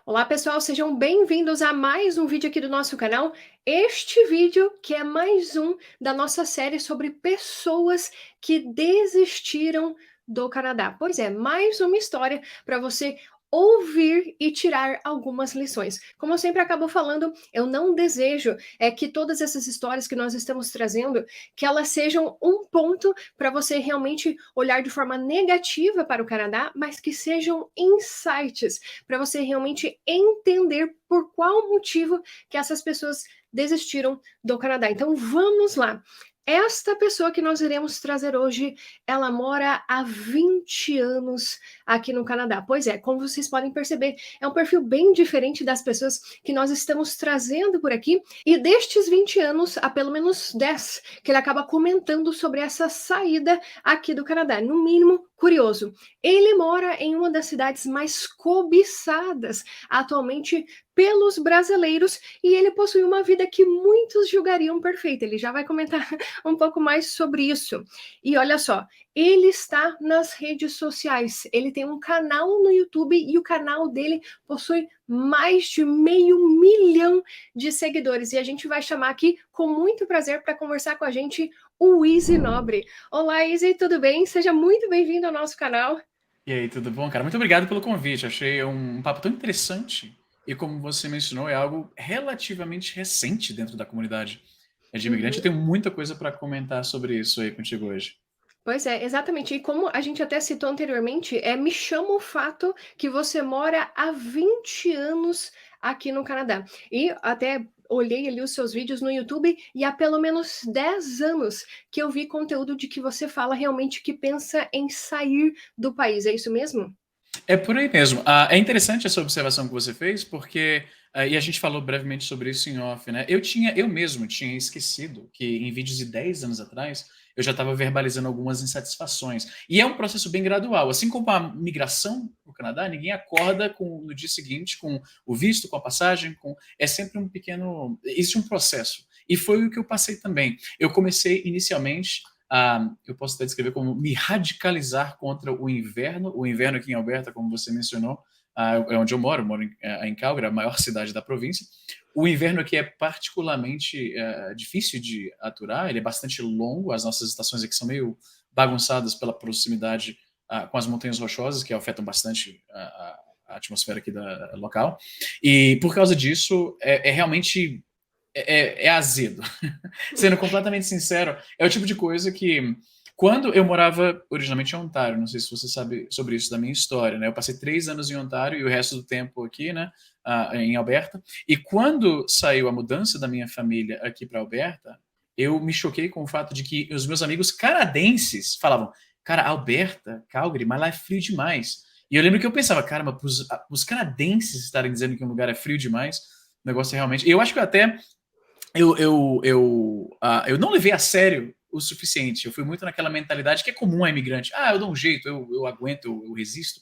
Olá pessoal, sejam bem-vindos a mais um vídeo aqui do nosso canal. Este vídeo que é mais um da nossa série sobre pessoas que desistiram do Canadá. Pois é, mais uma história para você ouvir e tirar algumas lições. Como eu sempre acabo falando, eu não desejo que todas essas histórias que nós estamos trazendo, que elas sejam um ponto para você realmente olhar de forma negativa para o Canadá, mas que sejam insights para você realmente entender por qual motivo que essas pessoas desistiram do Canadá. Então vamos lá. Esta pessoa que nós iremos trazer hoje, ela mora há 20 anos aqui no Canadá. Pois é, como vocês podem perceber, é um perfil bem diferente das pessoas que nós estamos trazendo por aqui. E destes 20 anos, há pelo menos 10 que ele acaba comentando sobre essa saída aqui do Canadá. No mínimo, curioso. Ele mora em uma das cidades mais cobiçadas atualmente pelos brasileiros e ele possui uma vida que muitos julgariam perfeita. Ele já vai comentar um pouco mais sobre isso. E olha só, ele está nas redes sociais. Ele tem um canal no YouTube e o canal dele possui mais de 500.000 de seguidores. E a gente vai chamar aqui com muito prazer para conversar com a gente o Easy Nobre. Olá, Easy, tudo bem? Seja muito bem-vindo ao nosso canal. E aí, tudo bom, cara? Muito obrigado pelo convite. Achei um papo tão interessante. E como você mencionou, é algo relativamente recente dentro da comunidade de imigrante. Eu Uhum. tenho muita coisa para comentar sobre isso aí contigo hoje. Pois é, exatamente. E como a gente até citou anteriormente, me chama o fato que você mora há 20 anos aqui no Canadá. E até olhei ali os seus vídeos no YouTube e há pelo menos 10 anos que eu vi conteúdo de que você fala realmente que pensa em sair do país. É isso mesmo? É por aí mesmo. É interessante essa observação que você fez, porque, e a gente falou brevemente sobre isso em off, né? Eu mesmo tinha esquecido que em vídeos de 10 anos atrás eu já estava verbalizando algumas insatisfações. E é um processo bem gradual. Assim como a migração para o Canadá, ninguém acorda no dia seguinte com o visto, com a passagem, é sempre um pequeno. Existe um processo. E foi o que eu passei também. Eu comecei inicialmente eu posso até descrever como me radicalizar contra o inverno. O inverno aqui em Alberta, como você mencionou, é onde eu moro em Calgary, a maior cidade da província. O inverno aqui é particularmente difícil de aturar, ele é bastante longo, as nossas estações aqui são meio bagunçadas pela proximidade com as montanhas rochosas, que afetam bastante a atmosfera aqui da local. E por causa disso, é realmente é azedo. Sendo completamente sincero, é o tipo de coisa que, quando eu morava originalmente em Ontário, não sei se você sabe sobre isso da minha história, né? Eu passei 3 anos em Ontário e o resto do tempo aqui, né, em Alberta. E quando saiu a mudança da minha família aqui para Alberta, eu me choquei com o fato de que os meus amigos canadenses falavam: cara, Alberta, Calgary, mas lá é frio demais. E eu lembro que eu pensava, cara, mas para os canadenses estarem dizendo que um lugar é frio demais, o negócio é realmente. Eu acho que até eu não levei a sério o suficiente. Eu fui muito naquela mentalidade que é comum a imigrante. Eu dou um jeito, eu aguento, eu resisto.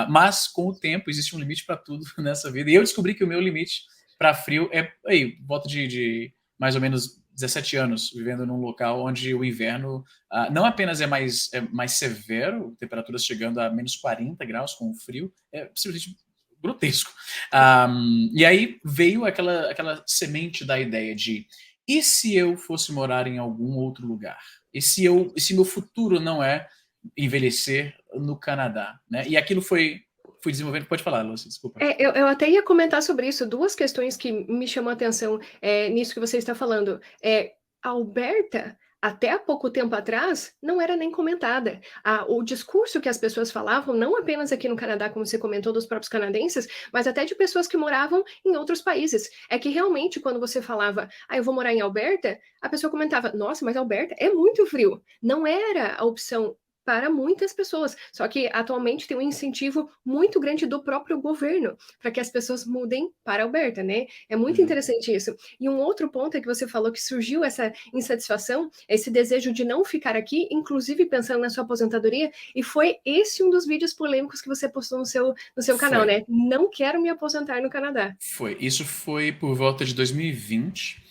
Mas, com o tempo, existe um limite para tudo nessa vida. E eu descobri que o meu limite para frio é, aí, volta de mais ou menos 17 anos, vivendo num local onde o inverno não apenas é mais severo, temperaturas chegando a menos 40 graus com o frio, é simplesmente grotesco. E aí veio aquela semente da ideia de: e se eu fosse morar em algum outro lugar? E se meu futuro não é envelhecer no Canadá? Né? E aquilo fui desenvolvendo. Pode falar, Lúcia, desculpa. Eu até ia comentar sobre isso, duas questões que me chamam a atenção nisso que você está falando. Alberta, até há pouco tempo atrás, não era nem comentada. O discurso que as pessoas falavam, não apenas aqui no Canadá, como você comentou, dos próprios canadenses, mas até de pessoas que moravam em outros países. É que realmente, quando você falava, eu vou morar em Alberta, a pessoa comentava, nossa, mas Alberta é muito frio. Não era a opção para muitas pessoas. Só que atualmente tem um incentivo muito grande do próprio governo para que as pessoas mudem para Alberta, né? É muito Uhum. interessante isso. E um outro ponto é que você falou que surgiu essa insatisfação, esse desejo de não ficar aqui, inclusive pensando na sua aposentadoria, e foi esse um dos vídeos polêmicos que você postou no seu canal, Foi. né? Não quero me aposentar no Canadá. Isso foi por volta de 2020.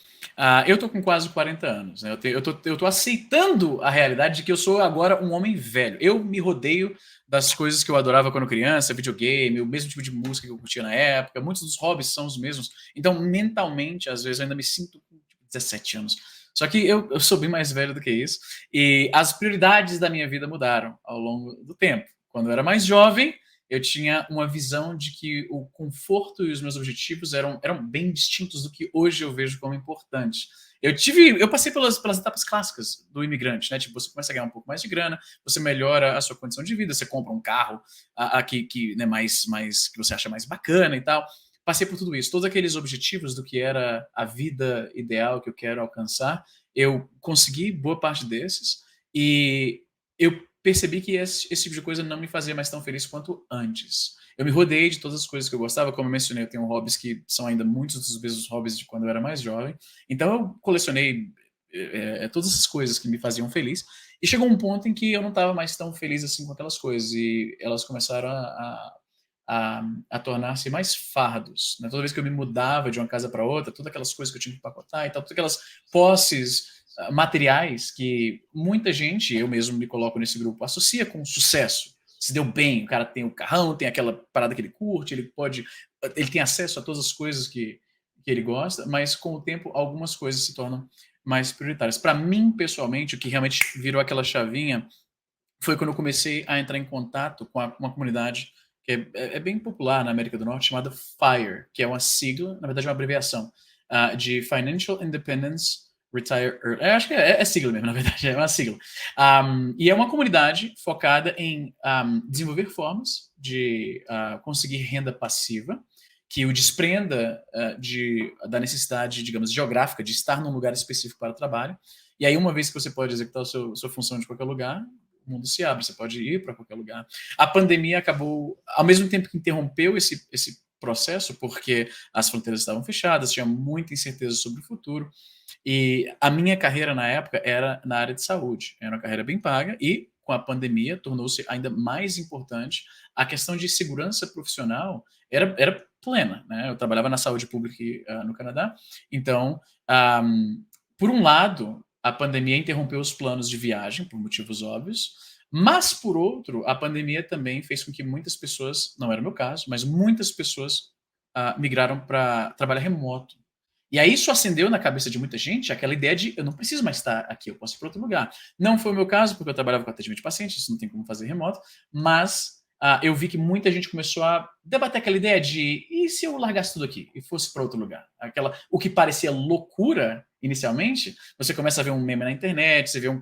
Eu tô com quase 40 anos, né? Eu tô aceitando a realidade de que eu sou agora um homem velho. Eu me rodeio das coisas que eu adorava quando criança, videogame, o mesmo tipo de música que eu curtia na época, muitos dos hobbies são os mesmos. Então, mentalmente, às vezes, eu ainda me sinto com tipo, 17 anos. Só que eu sou bem mais velho do que isso, e as prioridades da minha vida mudaram ao longo do tempo. Quando eu era mais jovem, eu tinha uma visão de que o conforto e os meus objetivos eram bem distintos do que hoje eu vejo como importante. Eu passei pelas etapas clássicas do imigrante, né? Tipo, você começa a ganhar um pouco mais de grana, você melhora a sua condição de vida, você compra um carro que né, mais que você acha mais bacana e tal. Passei por tudo isso, todos aqueles objetivos do que era a vida ideal que eu quero alcançar, eu consegui boa parte desses e eu percebi que esse tipo de coisa não me fazia mais tão feliz quanto antes. Eu me rodeei de todas as coisas que eu gostava, como eu mencionei, eu tenho hobbies que são ainda muitos dos mesmos hobbies de quando eu era mais jovem. Então eu colecionei todas essas coisas que me faziam feliz. E chegou um ponto em que eu não estava mais tão feliz assim com aquelas coisas. E elas começaram a tornar-se mais fardos. Né? Toda vez que eu me mudava de uma casa para outra, todas aquelas coisas que eu tinha que empacotar e tal, todas aquelas posses materiais que muita gente, eu mesmo me coloco nesse grupo, associa com sucesso. Se deu bem, o cara tem o carrão, tem aquela parada que ele curte, ele tem acesso a todas as coisas que ele gosta, mas com o tempo algumas coisas se tornam mais prioritárias. Para mim, pessoalmente, o que realmente virou aquela chavinha foi quando eu comecei a entrar em contato com uma comunidade que é bem popular na América do Norte, chamada FIRE, que é uma sigla, na verdade é uma abreviação, de Financial Independence Retire Early. Eu acho que é sigla mesmo, na verdade, é uma sigla. E é uma comunidade focada em desenvolver formas de conseguir renda passiva, que o desprenda da necessidade, digamos, geográfica de estar num lugar específico para o trabalho. E aí, uma vez que você pode executar sua função de qualquer lugar, o mundo se abre, você pode ir para qualquer lugar. A pandemia acabou, ao mesmo tempo que interrompeu esse processo, porque as fronteiras estavam fechadas, tinha muita incerteza sobre o futuro, e a minha carreira na época era na área de saúde, era uma carreira bem paga, e com a pandemia tornou-se ainda mais importante a questão de segurança profissional era plena, né? Eu trabalhava na saúde pública no Canadá, então, por um lado, a pandemia interrompeu os planos de viagem, por motivos óbvios, mas, por outro, a pandemia também fez com que muitas pessoas, não era o meu caso, mas muitas pessoas migraram para trabalhar remoto. E aí isso acendeu na cabeça de muita gente aquela ideia de eu não preciso mais estar aqui, eu posso ir para outro lugar. Não foi o meu caso, porque eu trabalhava com atendimento de pacientes, isso não tem como fazer remoto, mas eu vi que muita gente começou a debater aquela ideia de e se eu largasse tudo aqui e fosse para outro lugar? O que parecia loucura inicialmente, você começa a ver um meme na internet, você vê um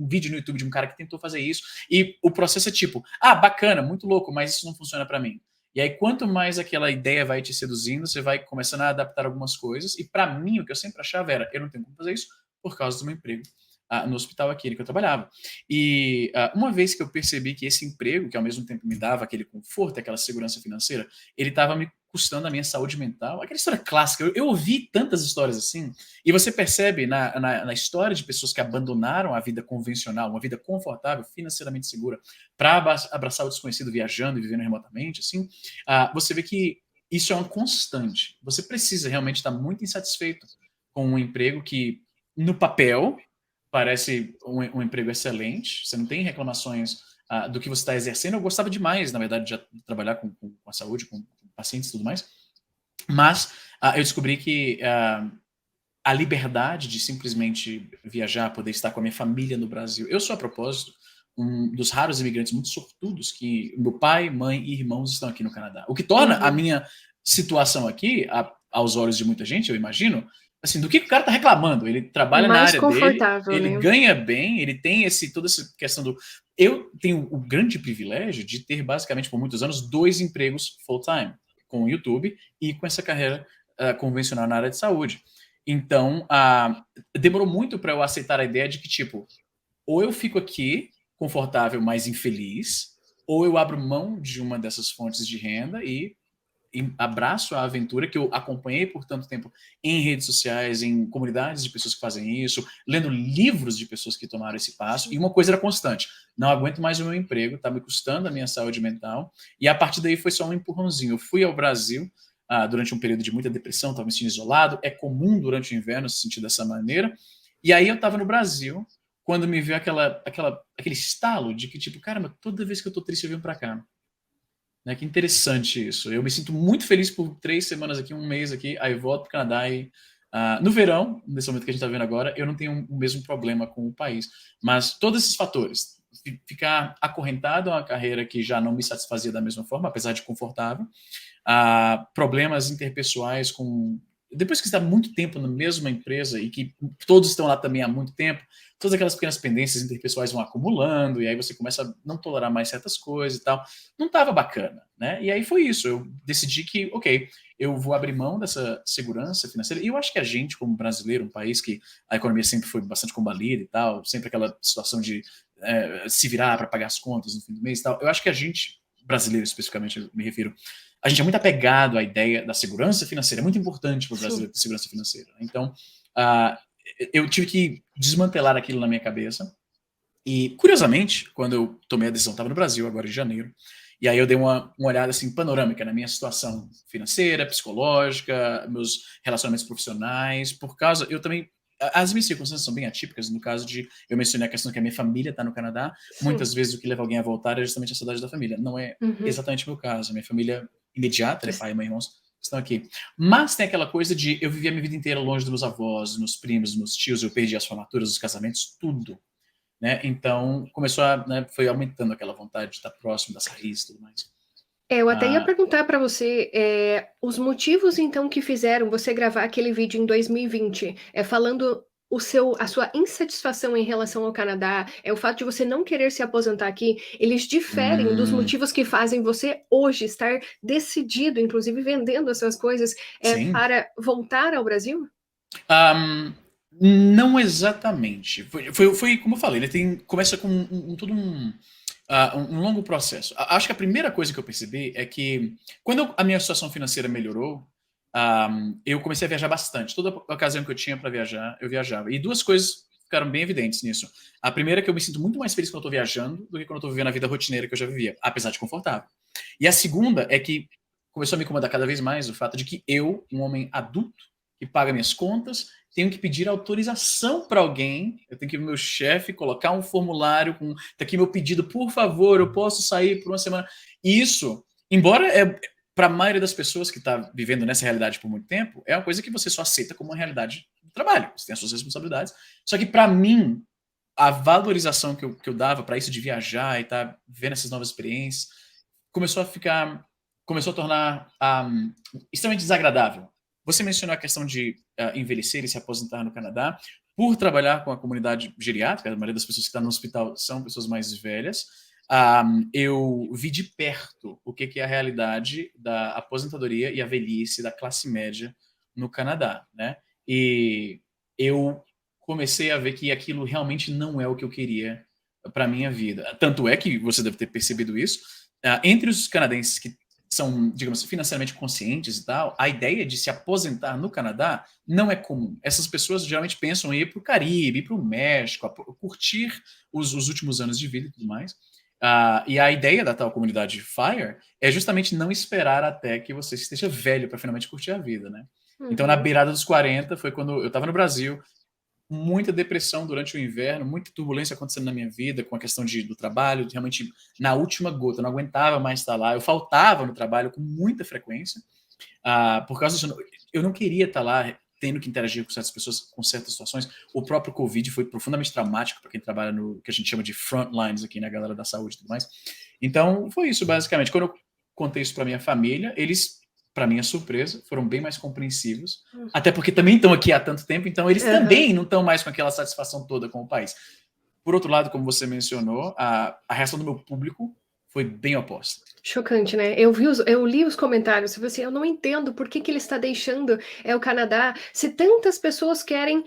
vídeo no YouTube de um cara que tentou fazer isso, e o processo é tipo, bacana, muito louco, mas isso não funciona para mim. E aí, quanto mais aquela ideia vai te seduzindo, você vai começando a adaptar algumas coisas. E para mim, o que eu sempre achava era, eu não tenho como fazer isso por causa do meu emprego no hospital aqui que eu trabalhava. E uma vez que eu percebi que esse emprego, que ao mesmo tempo me dava aquele conforto, aquela segurança financeira, ele estava me custando a minha saúde mental. Aquela história clássica. Eu ouvi tantas histórias assim, e você percebe na história de pessoas que abandonaram a vida convencional, uma vida confortável, financeiramente segura, para abraçar o desconhecido viajando e vivendo remotamente, assim, você vê que isso é uma constante. Você precisa realmente estar muito insatisfeito com um emprego que, no papel, parece um emprego excelente, você não tem reclamações do que você está exercendo. Eu gostava demais, na verdade, de trabalhar com a saúde, com pacientes e tudo mais, mas eu descobri que a liberdade de simplesmente viajar, poder estar com a minha família no Brasil. Eu sou, a propósito, um dos raros imigrantes muito sortudos que meu pai, mãe e irmãos estão aqui no Canadá. O que torna a minha situação aqui, aos olhos de muita gente, eu imagino, assim, do que o cara tá reclamando? Ele trabalha na Mais área dele, confortável, ele né? ganha bem, ele tem toda essa questão do... Eu tenho o grande privilégio de ter, basicamente, por muitos anos, 2 empregos full-time, com o YouTube e com essa carreira convencional na área de saúde. Então, demorou muito para eu aceitar a ideia de que, tipo, ou eu fico aqui confortável, mas infeliz, ou eu abro mão de uma dessas fontes de renda e abraço a aventura que eu acompanhei por tanto tempo em redes sociais, em comunidades de pessoas que fazem isso, lendo livros de pessoas que tomaram esse passo, e uma coisa era constante: não aguento mais o meu emprego, está me custando a minha saúde mental, e a partir daí foi só um empurrãozinho. Eu fui ao Brasil durante um período de muita depressão, estava me sentindo isolado, é comum durante o inverno se sentir dessa maneira, e aí eu estava no Brasil quando me veio aquele estalo de que, tipo, caramba, toda vez que eu tô triste eu venho pra cá. Né? Que interessante isso. Eu me sinto muito feliz por 3 semanas aqui, um mês aqui, aí volto pro Canadá e no verão, nesse momento que a gente está vendo agora, eu não tenho o mesmo problema com o país. Mas todos esses fatores, ficar acorrentado a uma carreira que já não me satisfazia da mesma forma, apesar de confortável, problemas interpessoais com. Depois que você está muito tempo na mesma empresa e que todos estão lá também há muito tempo, todas aquelas pequenas pendências interpessoais vão acumulando, e aí você começa a não tolerar mais certas coisas e tal. Não estava bacana, né? E aí foi isso. Eu decidi que, ok, eu vou abrir mão dessa segurança financeira. E eu acho que a gente, como brasileiro, um país que a economia sempre foi bastante combalida e tal, sempre aquela situação de se virar para pagar as contas no fim do mês e tal, eu acho que a gente, brasileiro especificamente, eu me refiro, a gente é muito apegado à ideia da segurança financeira, é muito importante para o Sim. brasileiro ter segurança financeira. Então, uh, eu tive que desmantelar aquilo na minha cabeça. E, curiosamente, quando eu tomei a decisão, estava no Brasil, agora em janeiro, e aí eu dei uma olhada assim, panorâmica na minha situação financeira, psicológica, meus relacionamentos profissionais, por causa, eu também, as minhas circunstâncias são bem atípicas, no caso de, eu mencionei a questão que a minha família está no Canadá, Sim. muitas vezes o que leva alguém a voltar é justamente a saudade da família, não é Uhum. exatamente o meu caso, a minha família imediata, né, Isso. pai, mãe, irmãos, estão aqui. Mas tem aquela coisa de, eu vivi a minha vida inteira longe dos meus avós, dos meus primos, dos meus tios, eu perdi as formaturas, os casamentos, tudo, né? Então começou né, foi aumentando aquela vontade de estar próximo das raízes e tudo mais. Eu até ia Ah, perguntar para você, os motivos então que fizeram você gravar aquele vídeo em 2020, falando a sua insatisfação em relação ao Canadá, é o fato de você não querer se aposentar aqui, eles diferem dos hum, motivos que fazem você hoje estar decidido, inclusive vendendo essas coisas, sim. para voltar ao Brasil? Ahm, não exatamente. Foi como eu falei, ele começa com todo um longo processo. Acho que a primeira coisa que eu percebi é que quando a minha situação financeira melhorou, eu comecei a viajar bastante. Toda ocasião que eu tinha para viajar, eu viajava. E duas coisas ficaram bem evidentes nisso. A primeira é que eu me sinto muito mais feliz quando eu estou viajando do que quando eu estou vivendo a vida rotineira que eu já vivia, apesar de confortável. E a segunda é que começou a me incomodar cada vez mais o fato de que eu, um homem adulto, que paga minhas contas, tenho que pedir autorização para alguém, eu tenho que ir pro meu chefe, colocar um formulário com, tá aqui meu pedido, por favor, eu posso sair por uma semana. E isso, embora para a maioria das pessoas que está vivendo nessa realidade por muito tempo, é uma coisa que você só aceita como uma realidade do trabalho, você tem as suas responsabilidades. Só que para mim, a valorização que eu dava para isso de viajar e estar tá vendo essas novas experiências, começou a ficar, começou a tornar extremamente desagradável. Você mencionou a questão de envelhecer e se aposentar no Canadá. Por trabalhar com a comunidade geriátrica, a maioria das pessoas que estão no hospital são pessoas mais velhas, eu vi de perto o que é a realidade da aposentadoria e a velhice da classe média no Canadá, né? E eu comecei a ver que aquilo realmente não é o que eu queria para minha vida. Tanto é que você deve ter percebido isso. Entre os canadenses que são, digamos, financeiramente conscientes e tal, a ideia de se aposentar no Canadá não é comum. Essas pessoas geralmente pensam em ir para o Caribe, ir para o México, curtir os últimos anos de vida e tudo mais. E a ideia da tal comunidade FIRE é justamente não esperar até que você esteja velho para finalmente curtir a vida, né? Então, na Uhum. beirada dos 40, foi quando eu estava no Brasil, muita depressão durante o inverno, muita turbulência acontecendo na minha vida, com a questão do trabalho, realmente na última gota, eu não aguentava mais estar lá, eu faltava no trabalho com muita frequência, por causa disso, eu não queria estar lá tendo que interagir com certas pessoas, com certas situações. O próprio Covid foi profundamente traumático para quem trabalha no que a gente chama de frontlines aqui, né, galera da saúde e tudo mais. Então, foi isso, basicamente. Quando eu contei isso para minha família, eles, para minha surpresa, foram bem mais compreensivos, até porque também estão aqui há tanto tempo, então eles Aham. também não estão mais com aquela satisfação toda com o país. Por outro lado, como você mencionou, a reação do meu público foi bem oposta. Chocante, né? Eu li os comentários, e você, eu não entendo por que que ele está deixando o Canadá se tantas pessoas querem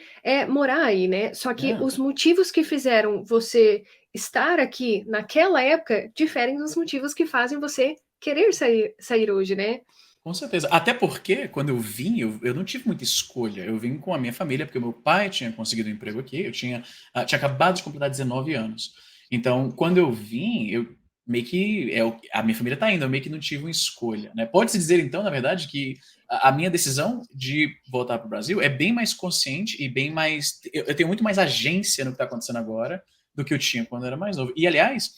morar aí, né? Só que É. os motivos que fizeram você estar aqui naquela época diferem dos motivos que fazem você querer sair hoje, né? Com certeza. Até porque, quando eu vim, eu não tive muita escolha. Eu vim com a minha família, porque meu pai tinha conseguido um emprego aqui, eu tinha acabado de completar 19 anos. Então, quando eu vim, meio que a minha família está indo, eu meio que não tive uma escolha, né? Pode-se dizer, então, na verdade, que a minha decisão de voltar para o Brasil é bem mais consciente e bem mais. Eu tenho muito mais agência no que está acontecendo agora do que eu tinha quando eu era mais novo. E, aliás,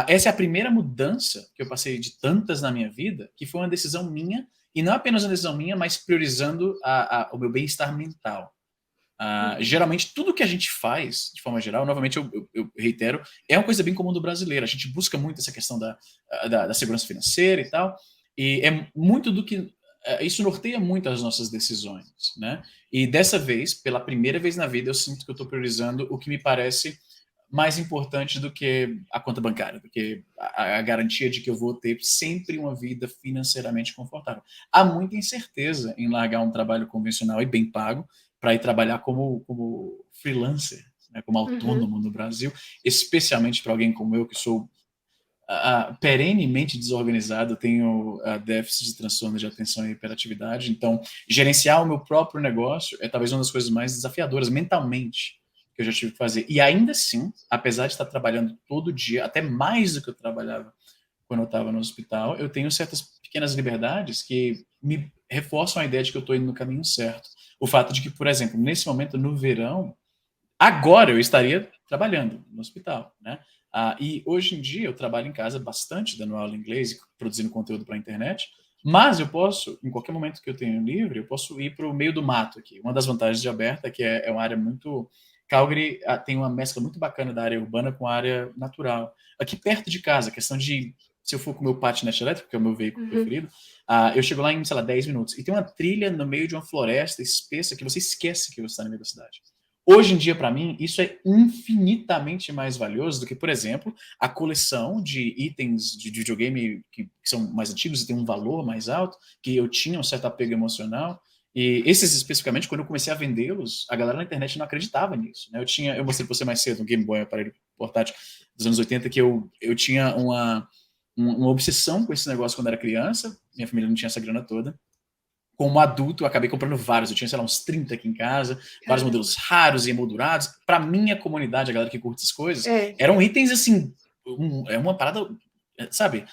essa é a primeira mudança que eu passei de tantas na minha vida, que foi uma decisão minha, e não apenas uma decisão minha, mas priorizando o meu bem-estar mental. Uhum. Geralmente, tudo que a gente faz, de forma geral, novamente eu reitero, é uma coisa bem comum do brasileiro. A gente busca muito essa questão da segurança financeira e tal, e é muito do que. Isso norteia muito as nossas decisões, né? E dessa vez, pela primeira vez na vida, eu sinto que eu estou priorizando o que me parece mais importante do que a conta bancária, do que a garantia de que eu vou ter sempre uma vida financeiramente confortável. Há muita incerteza em largar um trabalho convencional e bem pago para ir trabalhar como freelancer, né, como Uhum. autônomo no Brasil, especialmente para alguém como eu, que sou perenemente desorganizado, tenho déficit de transtorno de atenção e hiperatividade, então gerenciar o meu próprio negócio é talvez uma das coisas mais desafiadoras mentalmente que eu já tive que fazer. E ainda assim, apesar de estar trabalhando todo dia, até mais do que eu trabalhava quando eu estava no hospital, eu tenho certas pequenas liberdades que me reforçam a ideia de que eu estou indo no caminho certo. O fato de que, por exemplo, nesse momento, no verão, agora eu estaria trabalhando no hospital, né? E hoje em dia eu trabalho em casa bastante, dando aula em inglês e produzindo conteúdo para a internet, mas eu posso, em qualquer momento que eu tenho livre, eu posso ir para o meio do mato aqui. Uma das vantagens de Alberta é que é uma área muito. Calgary tem uma mescla muito bacana da área urbana com a área natural. Aqui perto de casa, questão de. Se eu for com o meu patinete elétrico, que é o meu veículo Uhum. preferido, eu chego lá em, sei lá, 10 minutos. E tem uma trilha no meio de uma floresta espessa que você esquece que você está no meio da cidade. Hoje em dia, para mim, isso é infinitamente mais valioso do que, por exemplo, a coleção de itens de videogame que são mais antigos e têm um valor mais alto, que eu tinha um certo apego emocional. E esses especificamente, quando eu comecei a vendê-los, a galera na internet não acreditava nisso, né? Eu mostrei para você mais cedo um Game Boy, aparelho portátil dos anos 80, que eu tinha uma obsessão com esse negócio quando era criança. Minha família não tinha essa grana toda. Como adulto, eu acabei comprando vários. Eu tinha, sei lá, uns 30 aqui em casa, vários Caramba. modelos raros e emoldurados. Para minha comunidade, a galera que curte essas coisas, É. eram itens assim, é uma parada, sabe?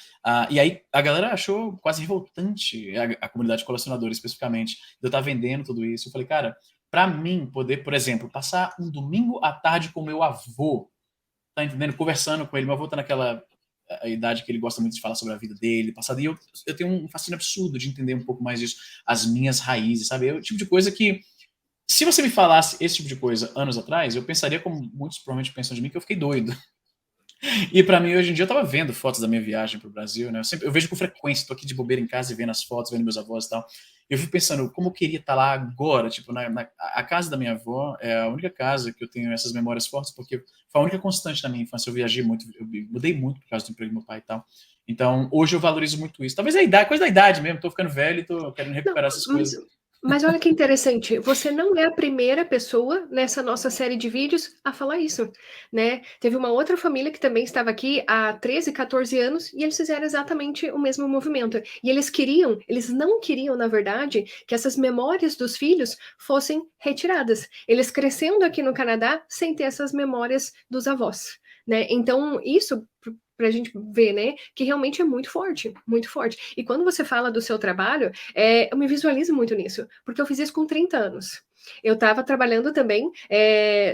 E aí a galera achou quase revoltante, a comunidade colecionadora especificamente, de eu estar vendendo tudo isso. Eu falei, cara, para mim poder, por exemplo, passar um domingo à tarde com meu avô, tá entendendo? Conversando com ele. Meu avô tá naquela idade que ele gosta muito de falar sobre a vida dele, passado. E eu tenho um fascínio absurdo de entender um pouco mais disso, as minhas raízes, sabe? É o tipo de coisa que, se você me falasse esse tipo de coisa anos atrás, eu pensaria, como muitos provavelmente pensam de mim, que eu fiquei doido. E para mim, hoje em dia, eu tava vendo fotos da minha viagem pro Brasil, né? Eu vejo com frequência, tô aqui de bobeira em casa e vendo as fotos, vendo meus avós e tal. Eu fico pensando, como eu queria estar lá agora, tipo, a casa da minha avó é a única casa que eu tenho essas memórias fortes, porque foi a única constante na minha infância. Eu viajei muito, eu mudei muito por causa do emprego do meu pai e tal. Então, hoje eu valorizo muito isso. Talvez a idade, coisa da idade mesmo, tô ficando velho e tô querendo Não, recuperar essas mas coisas. mas olha que interessante, você não é a primeira pessoa nessa nossa série de vídeos a falar isso, né. Teve uma outra família que também estava aqui há 13, 14 anos e eles fizeram exatamente o mesmo movimento. E eles não queriam, na verdade, que essas memórias dos filhos fossem retiradas. Eles crescendo aqui no Canadá sem ter essas memórias dos avós, né. Então isso para a gente ver, né, que realmente é muito forte, muito forte. E quando você fala do seu trabalho, eu me visualizo muito nisso, porque eu fiz isso com 30 anos. Eu estava trabalhando também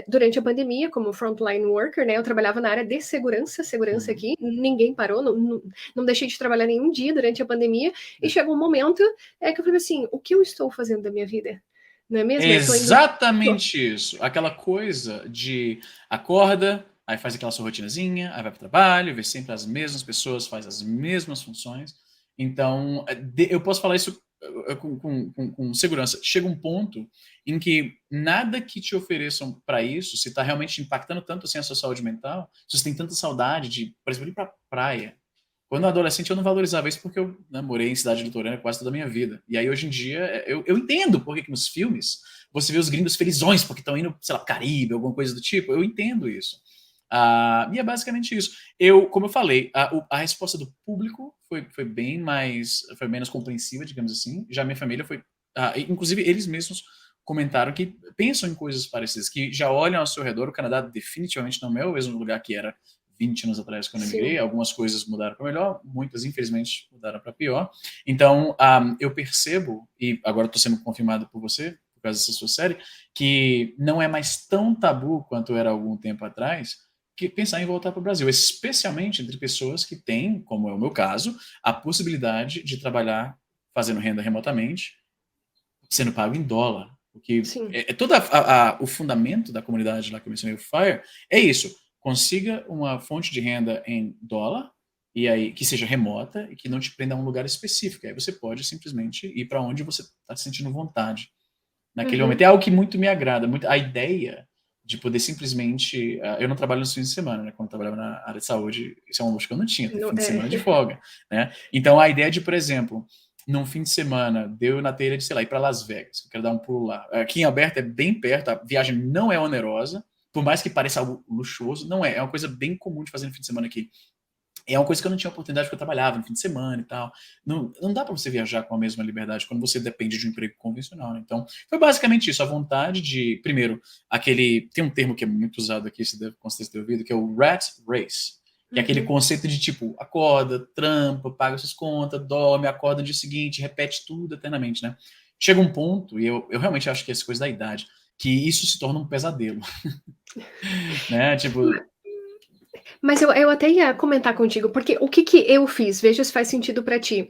durante a pandemia como frontline worker, né? Eu trabalhava na área de segurança Uhum. aqui, ninguém parou, não deixei de trabalhar nenhum dia durante a pandemia, e chegou um momento que eu falei assim: o que eu estou fazendo da minha vida? Não é mesmo? Eu estou indo. Exatamente isso. Aquela coisa de acorda, aí faz aquela sua rotinazinha, aí vai para o trabalho, vê sempre as mesmas pessoas, faz as mesmas funções. Então, eu posso falar isso com segurança. Chega um ponto em que nada que te ofereçam para isso, se está realmente impactando tanto assim a sua saúde mental, se você tem tanta saudade de, por exemplo, ir para praia. Quando eu era adolescente, eu não valorizava isso porque eu, né, morei em cidade litorânea quase toda a minha vida. E aí, hoje em dia, eu entendo por que nos filmes você vê os gringos felizões porque estão indo, sei lá, Caribe, alguma coisa do tipo. Eu entendo isso. E é basicamente isso. Como eu falei, a resposta do público foi bem mais, foi menos compreensiva, digamos assim. Já minha família foi, inclusive eles mesmos comentaram que pensam em coisas parecidas, que já olham ao seu redor. O Canadá definitivamente não é o mesmo lugar que era 20 anos atrás, quando eu migrei. Sim. Algumas coisas mudaram para melhor, muitas, infelizmente, mudaram para pior. Então, eu percebo, e agora estou sendo confirmado por você, por causa dessa sua série, que não é mais tão tabu quanto era algum tempo atrás, que pensar em voltar para o Brasil, especialmente entre pessoas que têm, como é o meu caso, a possibilidade de trabalhar fazendo renda remotamente, sendo pago em dólar. Porque Sim. todo o fundamento da comunidade lá que eu mencionei, o FIRE, é isso. Consiga uma fonte de renda em dólar, e aí que seja remota e que não te prenda a um lugar específico. Aí você pode simplesmente ir para onde você está sentindo vontade naquele momento. Uhum. É algo que muito me agrada, muito, a ideia de poder simplesmente. Eu não trabalho nos fins de semana, né? Quando eu trabalhava na área de saúde, isso é um luxo que eu não tinha, ter Não, fim de semana de folga, né? Então a ideia de, por exemplo, num fim de semana, deu na telha de, sei lá, ir para Las Vegas, eu quero dar um pulo lá. Aqui em Alberta é bem perto, a viagem não é onerosa, por mais que pareça algo luxuoso, não é. É uma coisa bem comum de fazer no fim de semana aqui. É uma coisa que eu não tinha oportunidade porque eu trabalhava no fim de semana e tal. Não dá para você viajar com a mesma liberdade quando você depende de um emprego convencional, né? Então, foi basicamente isso, a vontade de, primeiro, tem um termo que é muito usado aqui, você deve com certeza ter ouvido, que é o rat race, que é aquele Uhum. conceito de tipo, acorda, trampa, paga suas contas, dorme, acorda no dia seguinte, repete tudo eternamente, né? Chega um ponto, e eu realmente acho que é essa coisa da idade, que isso se torna um pesadelo, né? Tipo, Mas eu até ia comentar contigo, porque o que que eu fiz? Veja se faz sentido para ti.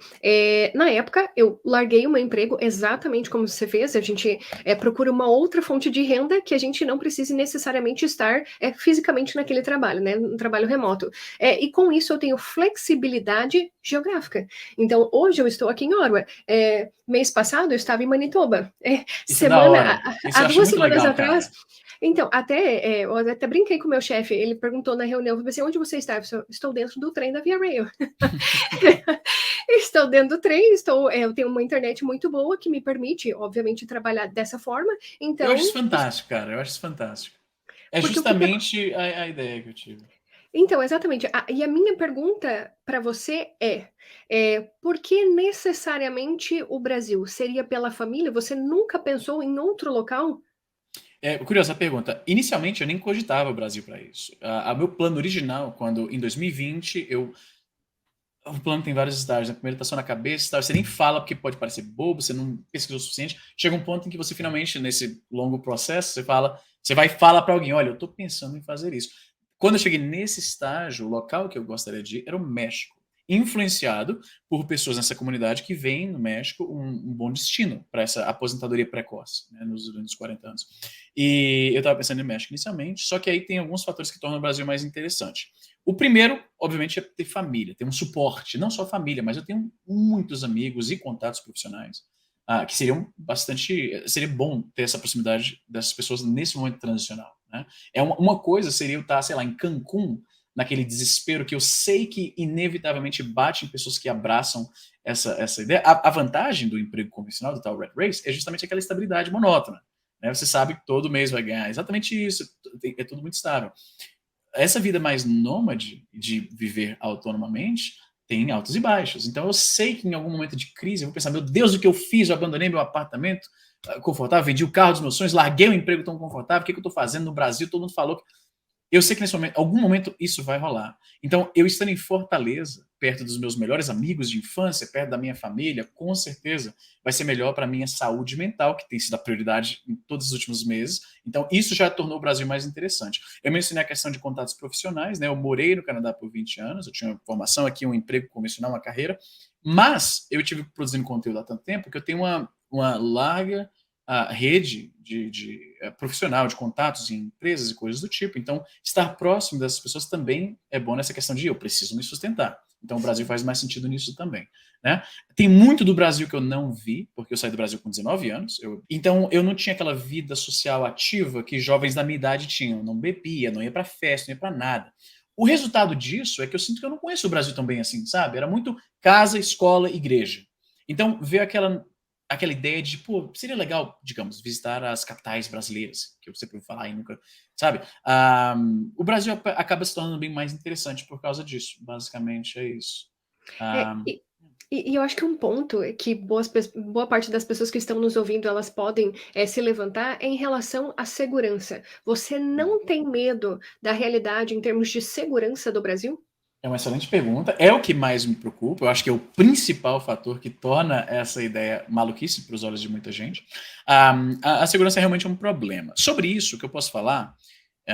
Na época, eu larguei o meu emprego exatamente como você fez. A gente procura uma outra fonte de renda que a gente não precise necessariamente estar fisicamente naquele trabalho, né? Um trabalho remoto. E com isso eu tenho flexibilidade geográfica. Então, hoje eu estou aqui em Orwa. Mês passado eu estava em Manitoba. isso é da Semana, hora. Isso há eu acho duas muito semanas legal, atrás, cara. então, eu até brinquei com o meu chefe, ele perguntou na reunião, eu pensei, onde você está? Eu disse, estou dentro do trem da Via Rail. Estou dentro do trem, eu tenho uma internet muito boa que me permite, obviamente, trabalhar dessa forma. Eu acho isso Então, fantástico, cara. Eu acho isso fantástico. É porque o que, que justamente a ideia que eu tive. então, exatamente. E a minha pergunta para você por que necessariamente o Brasil? Seria pela família? Você nunca pensou em outro local? É curiosa a pergunta. Inicialmente, eu nem cogitava o Brasil para isso. O meu plano original, quando em 2020, o plano tem vários estágios. A primeira está só na cabeça, estágio, você nem fala porque pode parecer bobo, você não pesquisou o suficiente. Chega um ponto em que você finalmente, nesse longo processo, você vai e fala para alguém: olha, eu estou pensando em fazer isso. Quando eu cheguei nesse estágio, o local que eu gostaria de ir era o México, influenciado por pessoas nessa comunidade que veem no México um bom destino para essa aposentadoria precoce, né, nos 40 anos. E eu estava pensando em México inicialmente, só que aí tem alguns fatores que tornam o Brasil mais interessante. O primeiro, obviamente, é ter família, ter um suporte, não só família, mas eu tenho muitos amigos e contatos profissionais que seriam bastante. Seria bom ter essa proximidade dessas pessoas nesse momento transicional. Né? Uma coisa seria eu estar, sei lá, em Cancún, naquele desespero que eu sei que inevitavelmente bate em pessoas que abraçam essa ideia. A vantagem do emprego convencional, do tal Red Race, é justamente aquela estabilidade monótona. Né? Você sabe que todo mês vai ganhar exatamente isso, é tudo muito estável. Essa vida mais nômade de viver autonomamente tem altos e baixos. Então eu sei que em algum momento de crise eu vou pensar, meu Deus, o que eu fiz? Eu abandonei meu apartamento confortável, vendi o carro dos meus sonhos, larguei um emprego tão confortável, o que eu estou fazendo no Brasil? Todo mundo falou que eu sei que nesse momento, algum momento, isso vai rolar. Então, eu estando em Fortaleza, perto dos meus melhores amigos de infância, perto da minha família, com certeza vai ser melhor para a minha saúde mental, que tem sido a prioridade em todos os últimos meses. Então, isso já tornou o Brasil mais interessante. Eu mencionei a questão de contatos profissionais, né? Eu morei no Canadá por 20 anos, eu tinha uma formação aqui, um emprego convencional, uma carreira, mas eu tive produzindo conteúdo há tanto tempo que eu tenho uma larga rede de profissional, de contatos em empresas e coisas do tipo. Então, estar próximo dessas pessoas também é bom nessa questão de eu preciso me sustentar. Então, o Brasil Sim. faz mais sentido nisso também. Né? Tem muito do Brasil que eu não vi, porque eu saí do Brasil com 19 anos. Então, eu não tinha aquela vida social ativa que jovens da minha idade tinham. Não bebia, não ia para festa, não ia para nada. O resultado disso é que eu sinto que eu não conheço o Brasil tão bem assim, sabe? Era muito casa, escola, igreja. Então, ver aquela ideia de, pô, seria legal, digamos, visitar as capitais brasileiras, que eu sempre ouvi falar e nunca, sabe? O Brasil acaba se tornando bem mais interessante por causa disso, basicamente é isso. É, Um, E eu acho que um ponto é que boa parte das pessoas que estão nos ouvindo, elas podem, se levantar, é em relação à segurança. Você não tem medo da realidade em termos de segurança do Brasil? É uma excelente pergunta. É o que mais me preocupa. Eu acho que é o principal fator que torna essa ideia maluquice para os olhos de muita gente. A segurança é realmente um problema. Sobre isso, o que eu posso falar,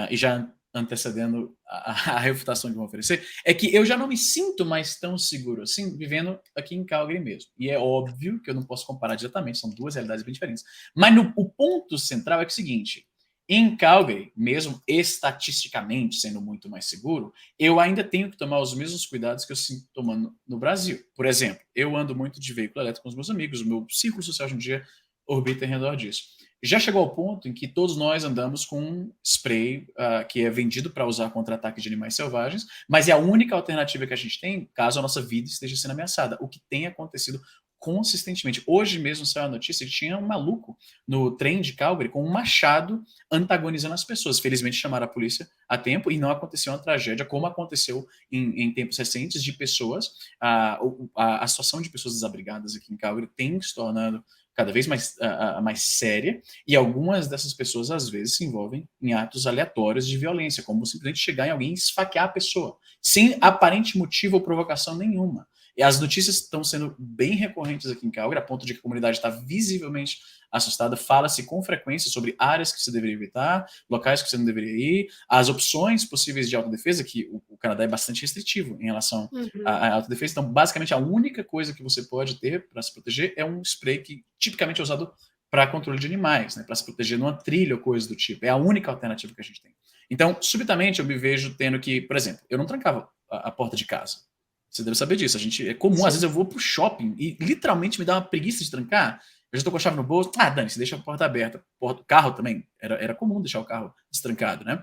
e já antecedendo a refutação que vou oferecer, é que eu já não me sinto mais tão seguro assim, vivendo aqui em Calgary mesmo. E é óbvio que eu não posso comparar diretamente, são duas realidades bem diferentes. Mas o ponto central é, que é o seguinte: em Calgary, mesmo estatisticamente sendo muito mais seguro, eu ainda tenho que tomar os mesmos cuidados que eu sinto tomando no Brasil. Por exemplo, eu ando muito de veículo elétrico com os meus amigos, o meu círculo social de um dia orbita em redor disso. Já chegou ao ponto em que todos nós andamos com um spray que é vendido para usar contra ataques de animais selvagens, mas é a única alternativa que a gente tem caso a nossa vida esteja sendo ameaçada, o que tem acontecido consistentemente. Hoje mesmo saiu a notícia que tinha um maluco no trem de Calgary com um machado antagonizando as pessoas. Felizmente chamaram a polícia a tempo e não aconteceu uma tragédia como aconteceu em tempos recentes de pessoas. A situação de pessoas desabrigadas aqui em Calgary tem se tornado cada vez mais séria, e algumas dessas pessoas às vezes se envolvem em atos aleatórios de violência, como simplesmente chegar em alguém e esfaquear a pessoa, sem aparente motivo ou provocação nenhuma. E as notícias estão sendo bem recorrentes aqui em Calgary, a ponto de que a comunidade está visivelmente assustada. Fala-se com frequência sobre áreas que você deveria evitar, locais que você não deveria ir, as opções possíveis de autodefesa, que o Canadá é bastante restritivo em relação à autodefesa. Então, basicamente, a única coisa que você pode ter para se proteger é um spray que tipicamente é usado para controle de animais, né, para se proteger numa trilha ou coisa do tipo. É a única alternativa que a gente tem. Então, subitamente, eu me vejo tendo que, por exemplo, eu não trancava a porta de casa. Você deve saber disso. É comum, Sim. às vezes eu vou pro shopping e literalmente me dá uma preguiça de trancar. Eu já tô com a chave no bolso. Dane-se, deixa a porta aberta. O carro também. Era comum deixar o carro destrancado, né?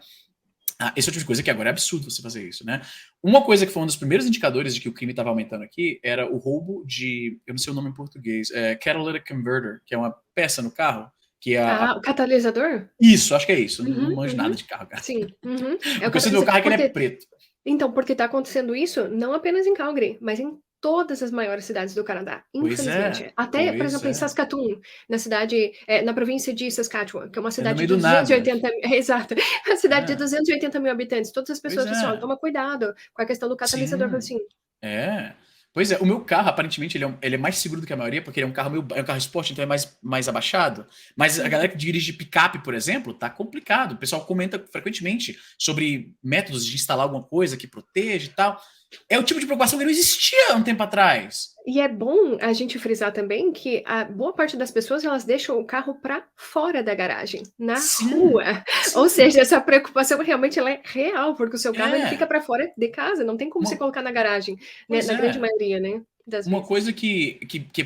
Esse é o tipo de coisa que agora é absurdo você fazer isso, né? Uma coisa que foi um dos primeiros indicadores de que o crime estava aumentando aqui era o roubo de, eu não sei o nome em português, Catalytic Converter, que é uma peça no carro, que é O catalisador? Isso, acho que é isso. Não Uhum, manjo nada uhum. de carro, cara. Sim, uhum. É O o que eu sei do meu carro é que ele é porque preto. então, porque tá acontecendo isso não apenas em Calgary, mas em todas as maiores cidades do Canadá, Pois é, infelizmente. Até, por pois exemplo, em é. Saskatoon, na província de Saskatchewan, que é uma É no cidade meio de do nada. 280 exato, uma cidade de É, 280 mil habitantes. Todas as pois pessoas falam assim: "Olha, é. toma cuidado com a questão do catalisador", eu falo Sim. assim. É. Pois é, o meu carro, aparentemente, ele é mais seguro do que a maioria, porque ele é um carro é um carro esporte, então é mais abaixado. Mas a galera que dirige picape, por exemplo, tá complicado. O pessoal comenta frequentemente sobre métodos de instalar alguma coisa que proteja e tal. É o tipo de preocupação que não existia há um tempo atrás. E é bom a gente frisar também que a boa parte das pessoas, elas deixam o carro para fora da garagem, na Sim, rua. Ou sim. seja, essa preocupação realmente ela é real, porque o seu carro ele fica É. para fora de casa, não tem como você Uma, colocar na garagem, né, pois na grande é. maioria, né, das Uma vezes. coisa que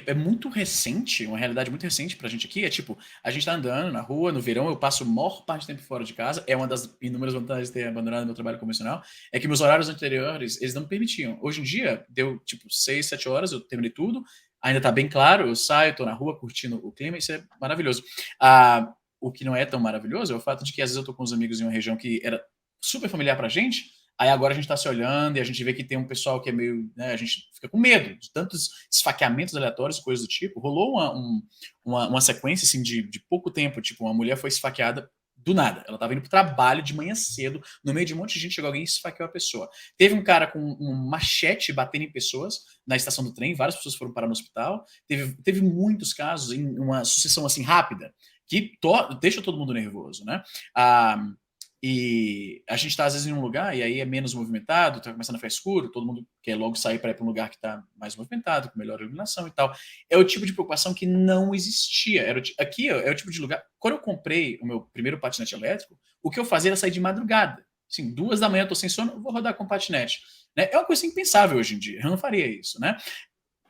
é muito recente, uma realidade muito recente pra gente aqui, é tipo, a gente tá andando na rua, no verão, eu passo a maior parte do tempo fora de casa, é uma das inúmeras vantagens de ter abandonado meu trabalho convencional, é que meus horários anteriores, eles não me permitiam. Hoje em dia, deu tipo 6, 7 horas, eu terminei tudo, ainda tá bem claro, eu saio, tô na rua curtindo o clima, isso é maravilhoso. O que não é tão maravilhoso é o fato de que às vezes eu tô com uns amigos em uma região que era super familiar pra gente, aí agora a gente tá se olhando e a gente vê que tem um pessoal que é meio, né, a gente fica com medo de tantos esfaqueamentos aleatórios, coisas do tipo. Rolou uma sequência assim de pouco tempo, tipo, uma mulher foi esfaqueada do nada. Ela tava indo pro trabalho de manhã cedo, no meio de um monte de gente, chegou alguém e esfaqueou a pessoa. Teve um cara com um machete batendo em pessoas na estação do trem, várias pessoas foram parar no hospital. Teve muitos casos em uma sucessão assim rápida que deixa todo mundo nervoso, né? Ah, e a gente está, às vezes, em um lugar e aí é menos movimentado, está começando a ficar escuro, todo mundo quer logo sair para ir para um lugar que está mais movimentado, com melhor iluminação e tal. É o tipo de preocupação que não existia. Aqui é o tipo de lugar. Quando eu comprei o meu primeiro patinete elétrico, o que eu fazia era sair de madrugada. Assim, 2 da manhã, eu tô sem sono, vou rodar com patinete. Né? É uma coisa impensável hoje em dia. Eu não faria isso, né?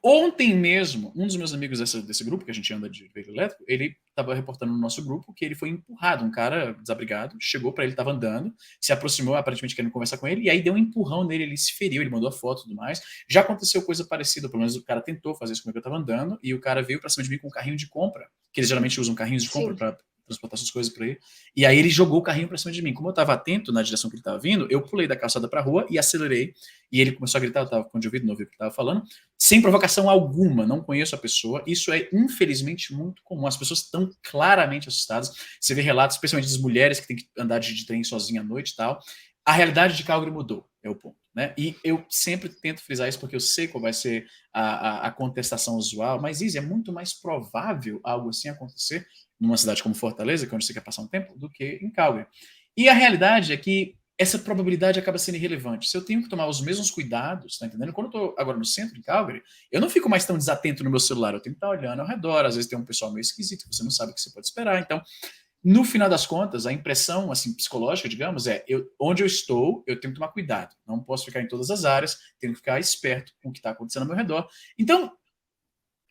Ontem mesmo, um dos meus amigos desse grupo, que a gente anda de veículo elétrico, ele estava reportando no nosso grupo que ele foi empurrado. Um cara desabrigado chegou para ele, estava andando, se aproximou, aparentemente querendo conversar com ele, e aí deu um empurrão nele, ele se feriu, ele mandou a foto e tudo mais. Já aconteceu coisa parecida, pelo menos o cara tentou fazer isso comigo, eu estava andando, e o cara veio para cima de mim com um carrinho de compra, que eles geralmente usam carrinhos de compra Sim. para transportar suas coisas por aí. E aí ele jogou o carrinho pra cima de mim. Como eu tava atento na direção que ele tava vindo, eu pulei da calçada pra rua e acelerei. E ele começou a gritar, eu tava com de ouvido, não ouvi o que ele tava falando, sem provocação alguma, não conheço a pessoa. Isso é, infelizmente, muito comum. As pessoas estão claramente assustadas. Você vê relatos, especialmente das mulheres que têm que andar de trem sozinha à noite e tal. A realidade de Calgary mudou, é o ponto. Né? E eu sempre tento frisar isso porque eu sei qual vai ser a contestação usual, mas isso é muito mais provável algo assim acontecer numa cidade como Fortaleza, que é onde você quer passar um tempo, do que em Calgary. E a realidade é que essa probabilidade acaba sendo irrelevante. Se eu tenho que tomar os mesmos cuidados, tá entendendo? Quando eu tô agora no centro, em Calgary, eu não fico mais tão desatento no meu celular, eu tenho que estar olhando ao redor, às vezes tem um pessoal meio esquisito, você não sabe o que você pode esperar, então no final das contas, a impressão assim, psicológica, digamos, é onde eu estou, eu tenho que tomar cuidado. Não posso ficar em todas as áreas, tenho que ficar esperto com o que está acontecendo ao meu redor. Então,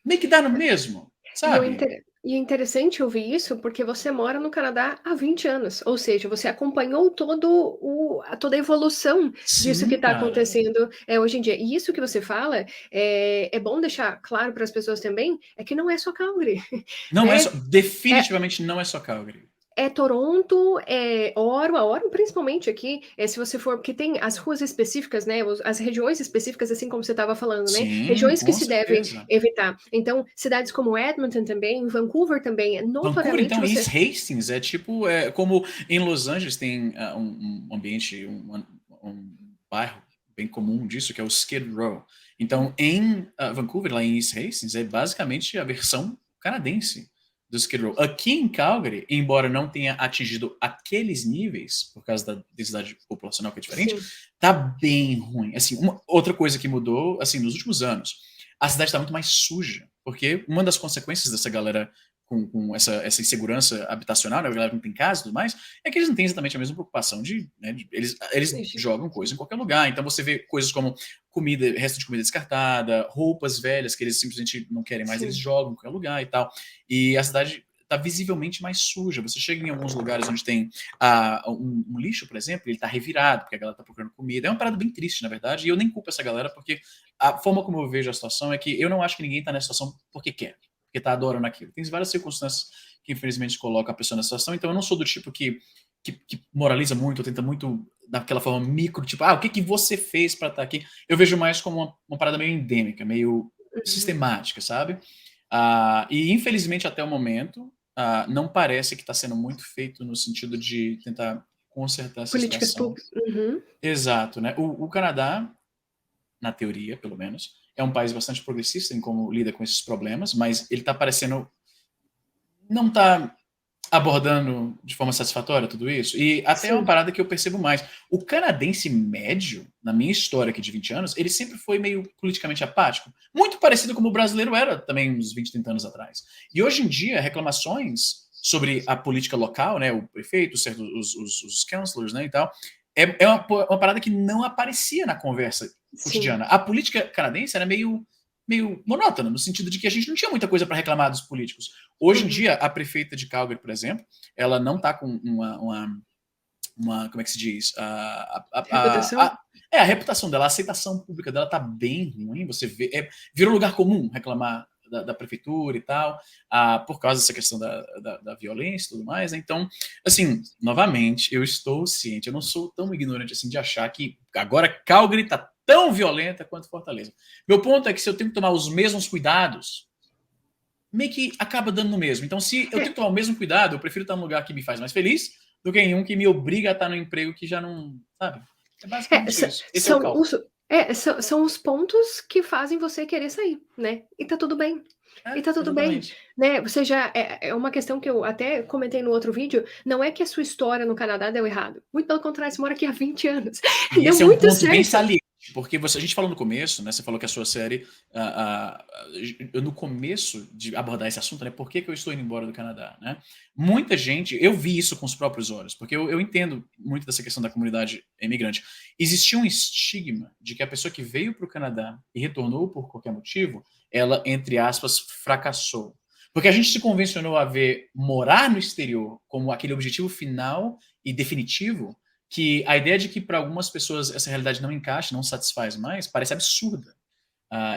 meio que dá no mesmo, E, sabe? e é interessante ouvir isso porque você mora no Canadá há 20 anos, ou seja, você acompanhou toda a evolução disso que Sim, está cara. acontecendo hoje em dia. E isso que você fala é bom deixar claro para as pessoas também, é que não é só Calgary, Não é né? só, definitivamente não é só Calgary. É Toronto, é Ottawa principalmente aqui, se você for, porque tem as ruas específicas, né, as regiões específicas, assim como você estava falando, né, Sim, regiões que com se devem certeza. evitar. Então, cidades como Edmonton também, Vancouver também, Vancouver, notoriamente então, e você... East Hastings é tipo, como em Los Angeles tem um ambiente, um bairro bem comum disso, que é o Skid Row. Então, em Vancouver, lá em East Hastings, é basicamente a versão canadense do Skid Row. Aqui em Calgary, embora não tenha atingido aqueles níveis, por causa da densidade populacional que é diferente, Sim, tá bem ruim. Assim, outra coisa que mudou, assim, nos últimos anos, a cidade está muito mais suja, porque uma das consequências dessa galera com essa insegurança habitacional, né, a galera que não tem casa e tudo mais, é que eles não têm exatamente a mesma preocupação eles jogam coisa em qualquer lugar. Então você vê coisas como comida, resto de comida descartada, roupas velhas que eles simplesmente não querem mais, eles sim, jogam em qualquer lugar e tal. E a cidade está visivelmente mais suja. Você chega em alguns lugares onde tem um lixo, por exemplo, ele está revirado, porque a galera está procurando comida. É uma parada bem triste, na verdade, e eu nem culpo essa galera, porque a forma como eu vejo a situação é que eu não acho que ninguém está nessa situação porque quer, porque está adorando aquilo. Tem várias circunstâncias que, infelizmente, colocam a pessoa nessa situação, então eu não sou do tipo que moraliza muito, ou tenta muito daquela forma micro, tipo, o que você fez para estar aqui? Eu vejo mais como uma parada meio endêmica, meio uhum. sistemática, sabe? E infelizmente até o momento não parece que está sendo muito feito no sentido de tentar consertar essa Políticas situação. públicas. Uhum. Exato, né? O Canadá, na teoria, pelo menos, é um país bastante progressista em como lida com esses problemas, mas ele está parecendo não está abordando de forma satisfatória tudo isso. E até é uma Sim, parada que eu percebo mais. O canadense médio, na minha história aqui de 20 anos, ele sempre foi meio politicamente apático. Muito parecido como o brasileiro era também uns 20, 30 anos atrás. E hoje em dia, reclamações sobre a política local, né, o prefeito, certo, os councilors, né, e tal, é uma parada que não aparecia na conversa sim. cotidiana. A política canadense era meio monótona, no sentido de que a gente não tinha muita coisa para reclamar dos políticos. Hoje em Uhum. dia, a prefeita de Calgary, por exemplo, ela não está com como é que se diz? Reputação? A reputação dela, a aceitação pública dela está bem ruim. Você vê, virou lugar comum reclamar da prefeitura e tal, por causa dessa questão da violência e tudo mais. Né? Então, assim, novamente, eu estou ciente, eu não sou tão ignorante assim de achar que agora Calgary está tão violenta quanto Fortaleza. Meu ponto é que se eu tenho que tomar os mesmos cuidados, meio que acaba dando no mesmo. Então, se eu tenho É, que tomar o mesmo cuidado, eu prefiro estar num lugar que me faz mais feliz do que em um que me obriga a estar no emprego que já não, sabe? É é, basicamente sa- isso. Esse é o são cálculo. os, são os pontos que fazem você querer sair, né? E tá tudo bem. E tá tudo bem, Exatamente. né? Você já é uma questão que eu até comentei no outro vídeo, não é que a sua história no Canadá deu errado. Muito pelo contrário, você mora aqui há 20 anos. E Deu esse é um muito ponto bem certo. saliente, porque a gente falou no começo, né? Você falou que a sua série, no começo de abordar esse assunto, né? Por que eu estou indo embora do Canadá, né? Muita gente, eu vi isso com os próprios olhos, porque eu entendo muito dessa questão da comunidade imigrante. Existia um estigma de que a pessoa que veio para o Canadá e retornou por qualquer motivo, ela, entre aspas, fracassou. Porque a gente se convencionou a ver morar no exterior como aquele objetivo final e definitivo, que a ideia de que para algumas pessoas essa realidade não encaixa, não satisfaz mais, parece absurda.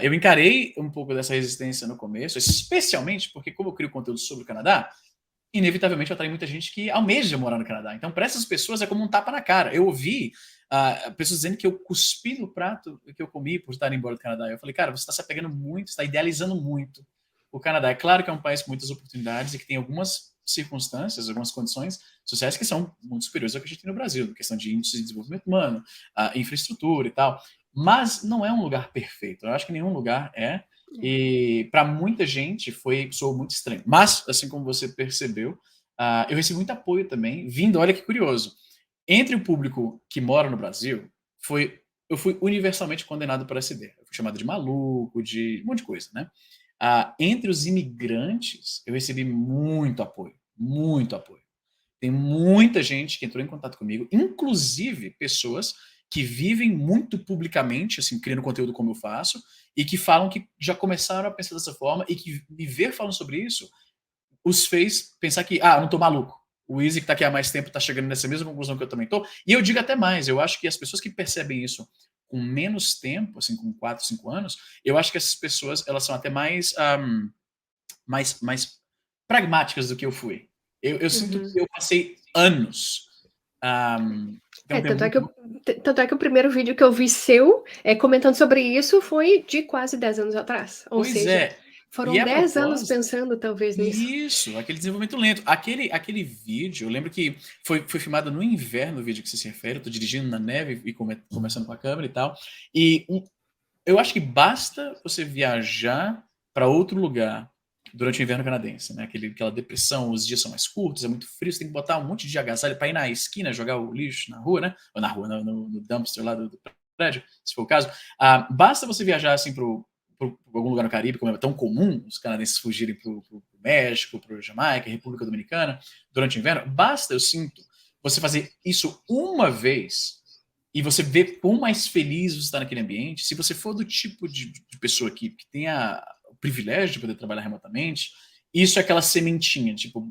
Eu encarei um pouco dessa resistência no começo, especialmente porque, como eu crio conteúdo sobre o Canadá, inevitavelmente atrai muita gente que almeja morar no Canadá. Então, para essas pessoas é como um tapa na cara. Eu ouvi pessoas dizendo que eu cuspi no prato que eu comi por estar embora do Canadá. Eu falei, cara, você está se apegando muito, está idealizando muito o Canadá. É claro que é um país com muitas oportunidades e que tem algumas circunstâncias, algumas condições sociais que são muito superiores ao que a gente tem no Brasil, questão de índice de desenvolvimento humano, infraestrutura e tal. Mas não é um lugar perfeito. Eu acho que nenhum lugar é. E para muita gente soou muito estranho. Mas, assim como você percebeu, eu recebi muito apoio também, vindo, olha que curioso. Entre o público que mora no Brasil, eu fui universalmente condenado por essa ideia. Eu fui chamado de maluco, de um monte de coisa, né? Entre os imigrantes, eu recebi muito apoio, muito apoio. Tem muita gente que entrou em contato comigo, inclusive pessoas que vivem muito publicamente, assim, criando conteúdo como eu faço, e que falam que já começaram a pensar dessa forma e que me ver falando sobre isso os fez pensar que, eu não tô maluco. O Easy, que tá aqui há mais tempo, tá chegando nessa mesma conclusão que eu também tô. E eu digo até mais, eu acho que as pessoas que percebem isso com menos tempo, assim, com 4, 5 anos, eu acho que essas pessoas, elas são até mais pragmáticas do que eu fui. Eu sinto que eu passei anos. Então tem Tanto é, muito. tanto é que o primeiro vídeo que eu vi seu comentando sobre isso foi de quase 10 anos atrás. Ou Pois seja, é. E foram a 10 anos proposta. pensando talvez nisso. Isso, aquele desenvolvimento lento. Aquele vídeo, eu lembro que foi filmado no inverno, o vídeo que você se refere. Eu tô dirigindo na neve e começando com a câmera e tal. E eu acho que basta você viajar para outro lugar durante o inverno canadense, né? Aquela depressão, os dias são mais curtos, é muito frio, você tem que botar um monte de agasalho para ir na esquina jogar o lixo na rua, né? Ou na rua, no dumpster lá do prédio, se for o caso. Basta você viajar assim para algum lugar no Caribe, como é tão comum os canadenses fugirem para o México, para Jamaica, República Dominicana, durante o inverno. Basta, eu sinto, você fazer isso uma vez e você vê quão mais feliz você está naquele ambiente. Se você for do tipo de pessoa que tem o privilégio de poder trabalhar remotamente, isso é aquela sementinha, tipo,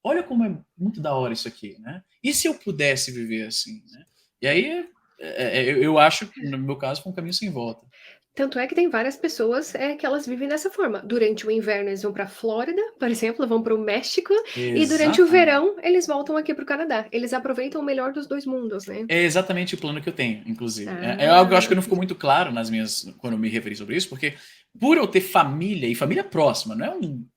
olha como é muito da hora isso aqui, né? E se eu pudesse viver assim, né? E aí, eu acho que no meu caso foi um caminho sem volta. Tanto é que tem várias pessoas que elas vivem dessa forma. Durante o inverno eles vão para a Flórida, por exemplo, vão para o México, e durante o Exatamente. verão eles voltam aqui para o Canadá. Eles aproveitam o melhor dos dois mundos, né? É exatamente o plano que eu tenho, inclusive. É algo que eu acho Ah, que não ficou muito claro quando eu me referi sobre isso, porque por eu ter família e família próxima, não é um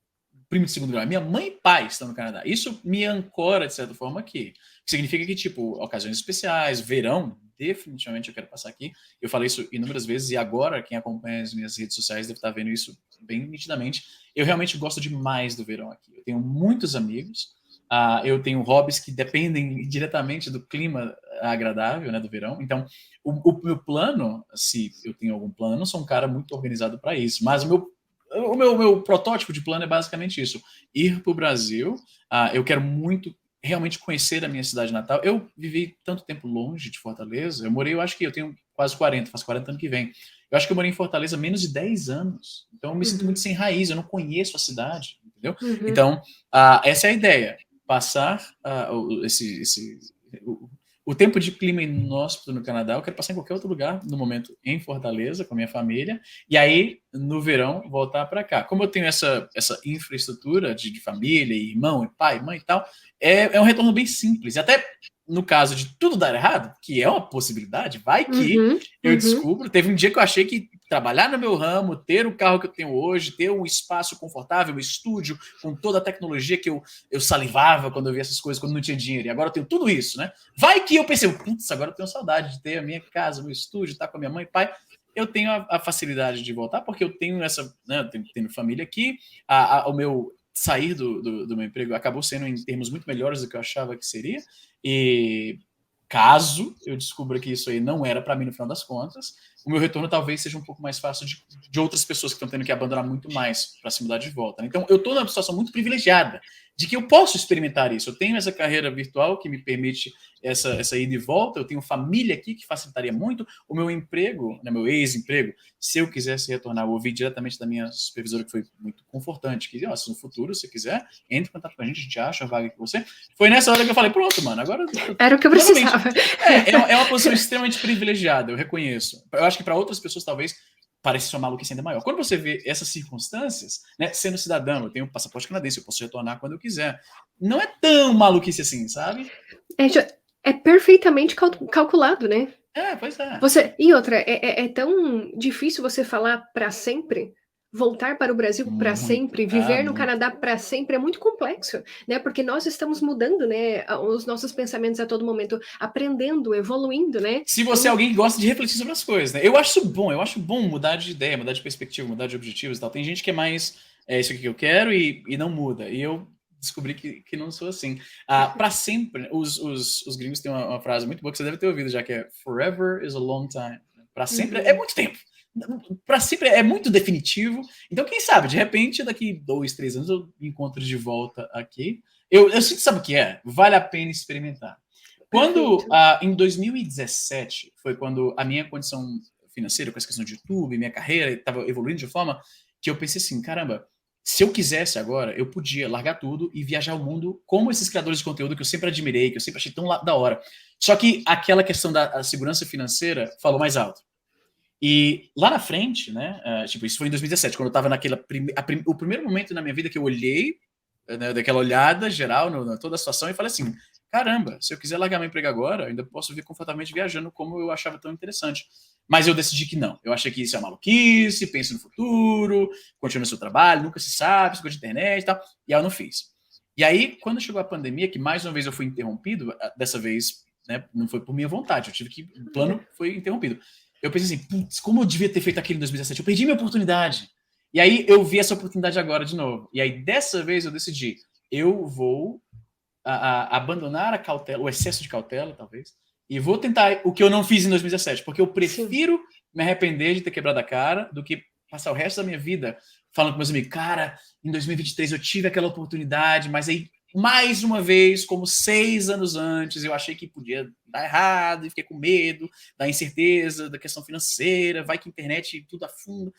primo de segundo grau, minha mãe e pai estão no Canadá. Isso me ancora, de certa forma, aqui. Significa que, tipo, ocasiões especiais, verão, definitivamente eu quero passar aqui. Eu falei isso inúmeras vezes e agora quem acompanha as minhas redes sociais deve estar vendo isso bem nitidamente. Eu realmente gosto demais do verão aqui. Eu tenho muitos amigos, eu tenho hobbies que dependem diretamente do clima agradável, né, do verão. Então, o meu plano, se eu tenho algum plano, eu não sou um cara muito organizado para isso, mas o meu protótipo de plano é basicamente isso: ir para o Brasil. Eu quero muito realmente conhecer a minha cidade natal. Eu vivi tanto tempo longe de Fortaleza. Eu acho que eu tenho quase 40, faço 40 anos que vem. Eu acho que eu morei em Fortaleza menos de 10 anos. Então eu me sinto muito sem raiz, eu não conheço a cidade, entendeu? uhum. Então, essa é a ideia. Passar o tempo de clima inóspito no Canadá, eu quero passar em qualquer outro lugar, no momento em Fortaleza, com a minha família, e aí, no verão, voltar para cá. Como eu tenho essa infraestrutura de família, irmão, pai, mãe e tal, é um retorno bem simples. E até no caso de tudo dar errado, que é uma possibilidade, vai que Uhum, eu uhum. descubro. Teve um dia que eu achei que trabalhar no meu ramo, ter o carro que eu tenho hoje, ter um espaço confortável, um estúdio, com toda a tecnologia que eu salivava quando eu via essas coisas, quando não tinha dinheiro. E agora eu tenho tudo isso, né? Vai que eu pensei, putz, agora eu tenho saudade de ter a minha casa, o meu estúdio, estar com a minha mãe e pai. Eu tenho a facilidade de voltar, porque eu tenho né, tenho família aqui, o meu sair do meu emprego acabou sendo em termos muito melhores do que eu achava que seria, e caso eu descubra que isso aí não era para mim no final das contas, o meu retorno talvez seja um pouco mais fácil de outras pessoas que estão tendo que abandonar muito mais para se mudar de volta, né? Então eu estou numa situação muito privilegiada de que eu posso experimentar isso. Eu tenho essa carreira virtual que me permite essa ida e volta, eu tenho família aqui que facilitaria muito, o meu emprego, né, meu ex-emprego, se eu quisesse retornar, eu ouvi diretamente da minha supervisora, que foi muito confortante, que se no futuro, se quiser, entre em contato com a gente acha a vaga com você. Foi nessa hora que eu falei, pronto, mano, agora... Era o que eu Novamente, precisava. é uma posição extremamente privilegiada, eu reconheço. Eu acho que para outras pessoas, talvez, parece sua maluquice ainda maior. Quando você vê essas circunstâncias, né, sendo cidadão, eu tenho um passaporte canadense, eu posso retornar quando eu quiser. Não é tão maluquice assim, sabe? É perfeitamente calculado, né? Pois é. E outra, é tão difícil você falar para sempre, voltar para o Brasil para Muito. sempre, viver no Muito. Canadá para sempre, é muito complexo, né? Porque nós estamos mudando, né? Os nossos pensamentos a todo momento, aprendendo, evoluindo, né? Se você é Então, alguém que gosta de refletir sobre as coisas, né? Eu acho bom mudar de ideia, mudar de perspectiva, mudar de objetivos e tal. Tem gente que é mais, isso aqui que eu quero e não muda. E eu descobri que não sou assim. Para sempre, os gringos têm uma frase muito boa que você deve ter ouvido já, que é Forever is a long time. Para sempre é muito tempo. Para sempre é muito definitivo. Então, quem sabe, de repente, daqui 2, 3 anos eu me encontro de volta aqui. Eu sinto, sabe o que é? Vale a pena experimentar. Quando, perfeito. em 2017, foi quando a minha condição financeira, com essa questão de YouTube, minha carreira, estava evoluindo de forma que eu pensei assim, caramba, se eu quisesse agora, eu podia largar tudo e viajar o mundo como esses criadores de conteúdo que eu sempre admirei, que eu sempre achei ttão da hora. Só que aquela questão da segurança financeira falou mais alto. E lá na frente, né, tipo, isso foi em 2017, quando eu estava naquela o primeiro momento na minha vida que eu olhei, né, daquela olhada geral na toda a situação e falei assim, caramba, se eu quiser largar meu emprego agora, eu ainda posso vir confortavelmente viajando como eu achava tão interessante. Mas eu decidi que não. Eu achei que isso é maluquice, pense no futuro, continue no seu trabalho, nunca se sabe, coisa de internet e tal. E aí eu não fiz. E aí, quando chegou a pandemia, que mais uma vez eu fui interrompido, dessa vez, né, não foi por minha vontade, eu tive que, o plano foi interrompido. Eu pensei assim, putz, como eu devia ter feito aquilo em 2017? Eu perdi minha oportunidade. E aí eu vi essa oportunidade agora de novo. E aí dessa vez eu decidi, eu vou abandonar a cautela, o excesso de cautela, talvez, e vou tentar o que eu não fiz em 2017, porque eu Sim. prefiro me arrepender de ter quebrado a cara do que passar o resto da minha vida falando com meus amigos, cara, em 2023 eu tive aquela oportunidade, mas aí, mais uma vez, como 6 anos antes, eu achei que podia dar errado, e fiquei com medo da incerteza, da questão financeira, vai que a internet tudo afunda.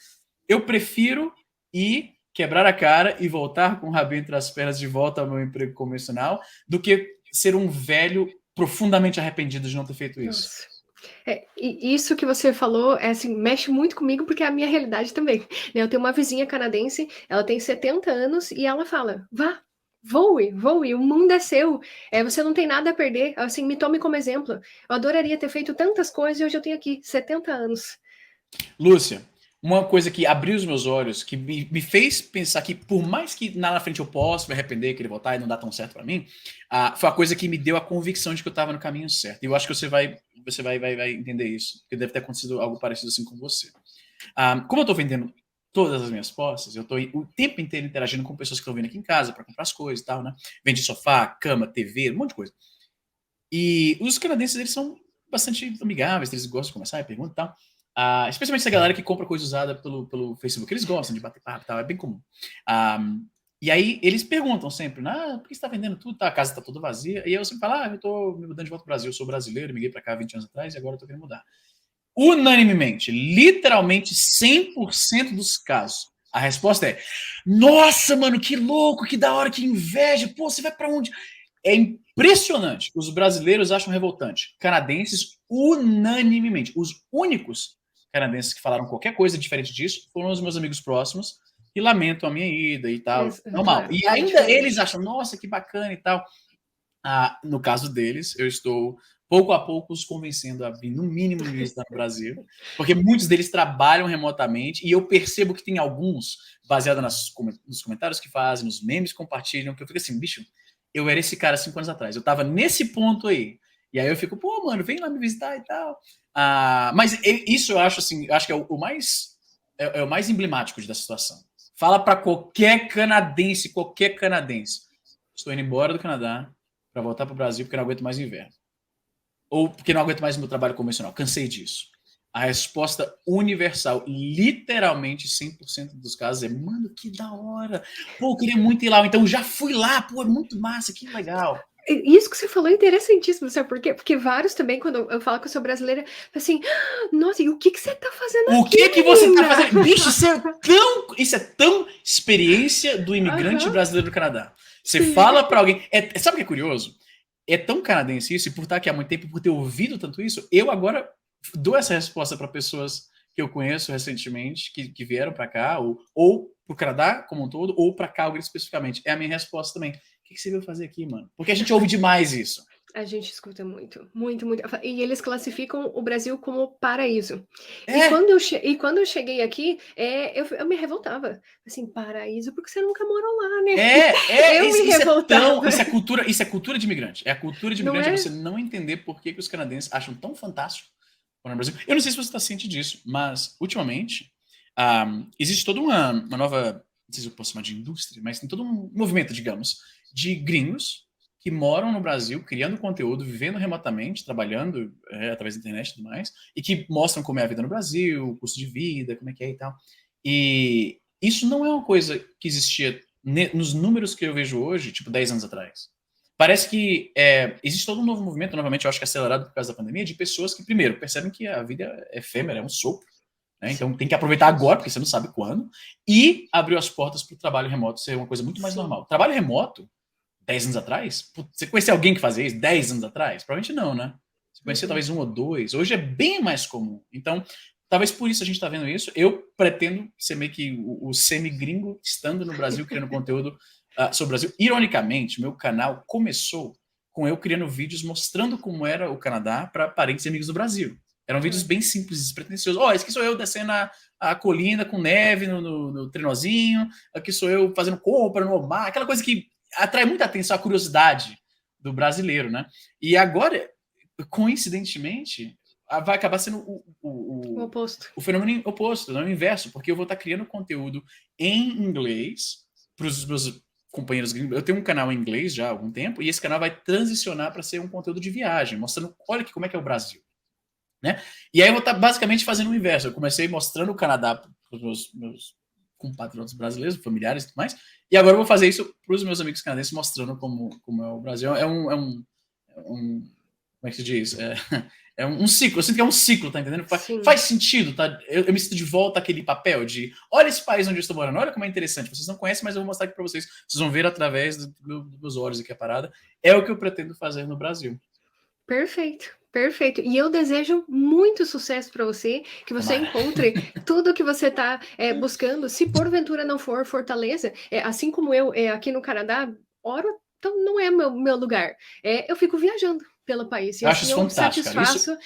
Eu prefiro ir quebrar a cara e voltar com o rabinho entre as pernas de volta ao meu emprego convencional, do que ser um velho profundamente arrependido de não ter feito isso. Nossa. E isso que você falou, assim, mexe muito comigo, porque é a minha realidade também, né, eu tenho uma vizinha canadense, ela tem 70 anos e ela fala: "Vá, voe, o mundo é seu, você não tem nada a perder, assim, me tome como exemplo. Eu adoraria ter feito tantas coisas e hoje eu tenho aqui 70 anos". Lúcia, uma coisa que abriu os meus olhos, que me fez pensar que por mais que lá na frente eu possa me arrepender, querer voltar e não dar tão certo para mim, foi a coisa que me deu a convicção de que eu estava no caminho certo. E eu acho que vai entender isso, porque deve ter acontecido algo parecido assim com você. Como eu estou vendendo todas as minhas posses, eu estou o tempo inteiro interagindo com pessoas que estão vindo aqui em casa para comprar as coisas e tal, né? Vende sofá, cama, TV, um monte de coisa. E os canadenses, eles são bastante amigáveis, eles gostam de conversar e perguntam e tal. Especialmente essa galera que compra coisa usada pelo Facebook, eles gostam de bater papo e tal, é bem comum. E aí eles perguntam sempre, por que você está vendendo tudo? Tá, a casa está toda vazia. E eu sempre falo, eu estou me mudando de volta para o Brasil, eu sou brasileiro, migrei para cá 20 anos atrás e agora estou querendo mudar. Unanimemente, literalmente 100% dos casos, a resposta é: nossa, mano, que louco, que da hora, que inveja, pô, você vai para onde? É impressionante. Os brasileiros acham revoltante. Canadenses, unanimemente. Os únicos canadenses que falaram qualquer coisa diferente disso foram os meus amigos próximos e lamentam a minha ida e tal. Normal. Claro, E é ainda eles diferente. acham, nossa, que bacana e tal. No caso deles, eu estou pouco a pouco os convencendo a vir, no mínimo, me visitar no Brasil, porque muitos deles trabalham remotamente e eu percebo que tem alguns, baseado nos comentários que fazem, nos memes que compartilham, que eu fico assim, bicho, eu era esse cara 5 anos atrás, eu tava nesse ponto aí. E aí eu fico, pô, mano, vem lá me visitar e tal. Mas isso eu acho assim, eu acho que é o mais o mais emblemático da situação. Fala para qualquer canadense, estou indo embora do Canadá para voltar para o Brasil porque não aguento mais o inverno. Ou porque não aguento mais o meu trabalho convencional. Cansei disso. A resposta universal, literalmente 100% dos casos é, mano, que da hora. Pô, eu queria muito ir lá. Então já fui lá, pô, é muito massa, que legal. Isso que você falou é interessantíssimo, sabe por quê? Porque vários também, quando eu falo que eu sou brasileira, assim, nossa, e o que você tá fazendo O aqui, que você tá menina? fazendo? Bicho, isso é tão experiência do imigrante brasileiro do Canadá. Você Sim. fala para alguém. Sabe o que é curioso? É tão canadense isso, e por estar aqui há muito tempo, por ter ouvido tanto isso, eu agora dou essa resposta para pessoas que eu conheço recentemente que vieram para cá, ou para o Canadá como um todo, ou para Calgary especificamente. É a minha resposta também. O que você veio fazer aqui, mano? Porque a gente ouve demais isso. A gente escuta muito, muito, muito. E eles classificam o Brasil como paraíso. É, E quando eu cheguei aqui, eu me revoltava. Assim, paraíso, porque você nunca morou lá, né? Eu me revoltava. isso é cultura de imigrante. É a cultura de Não imigrante, é é? você não entender por que os canadenses acham tão fantástico morar no Brasil. Eu não sei se você está ciente disso, mas ultimamente existe toda uma nova, não sei se eu posso chamar de indústria, mas tem todo um movimento, digamos, de gringos que moram no Brasil, criando conteúdo, vivendo remotamente, trabalhando através da internet e tudo mais, e que mostram como é a vida no Brasil, o custo de vida, como é que é e tal. E isso não é uma coisa que existia nos números que eu vejo hoje, tipo 10 anos atrás. Parece que existe todo um novo movimento, novamente, eu acho que acelerado por causa da pandemia, de pessoas que, primeiro, percebem que a vida é efêmera, é um sopro, né? Então Sim. tem que aproveitar agora, porque você não sabe quando, e abriu as portas para o trabalho remoto ser uma coisa muito mais Sim. normal. Trabalho remoto, 10 anos atrás, você conhecia alguém que fazia isso 10 anos atrás? Provavelmente não, né? Você conhecia talvez um ou dois. Hoje é bem mais comum. Então, talvez por isso a gente está vendo isso. Eu pretendo ser meio que o semi-gringo estando no Brasil, criando conteúdo sobre o Brasil. Ironicamente, meu canal começou com eu criando vídeos mostrando como era o Canadá para parentes e amigos do Brasil. Eram vídeos bem simples, despretensiosos. Ó, esse aqui sou eu descendo a colina com neve no trenozinho. Aqui sou eu fazendo compra no mar. Aquela coisa que atrai muita atenção, a curiosidade do brasileiro, né? E agora, coincidentemente, vai acabar sendo O oposto. o fenômeno oposto, não o inverso, porque eu vou estar criando conteúdo em inglês para os meus companheiros gringos. Eu tenho um canal em inglês já há algum tempo, e esse canal vai transicionar para ser um conteúdo de viagem, mostrando, olha aqui como é que é o Brasil. Né? E aí eu vou estar basicamente fazendo o inverso. Eu comecei mostrando o Canadá para os meus compatriotas brasileiros, familiares e tudo mais, e agora eu vou fazer isso para os meus amigos canadenses, mostrando como é o Brasil. Como é que se diz? É um ciclo. Eu sinto que é um ciclo, tá entendendo? Faz sentido, tá? Eu me sinto de volta àquele papel de olha esse país onde eu estou morando, olha como é interessante. Vocês não conhecem, mas eu vou mostrar aqui para vocês. Vocês vão ver através dos olhos aqui a parada. É o que eu pretendo fazer no Brasil. Perfeito, perfeito. E eu desejo muito sucesso para você, que você Tomara. encontre tudo que você está buscando. Se porventura não for Fortaleza, assim como eu aqui no Canadá, ora, então não é meu lugar. Eu fico viajando pelo país e Eu acho assim isso eu fantástico, cara. Isso, satisfaço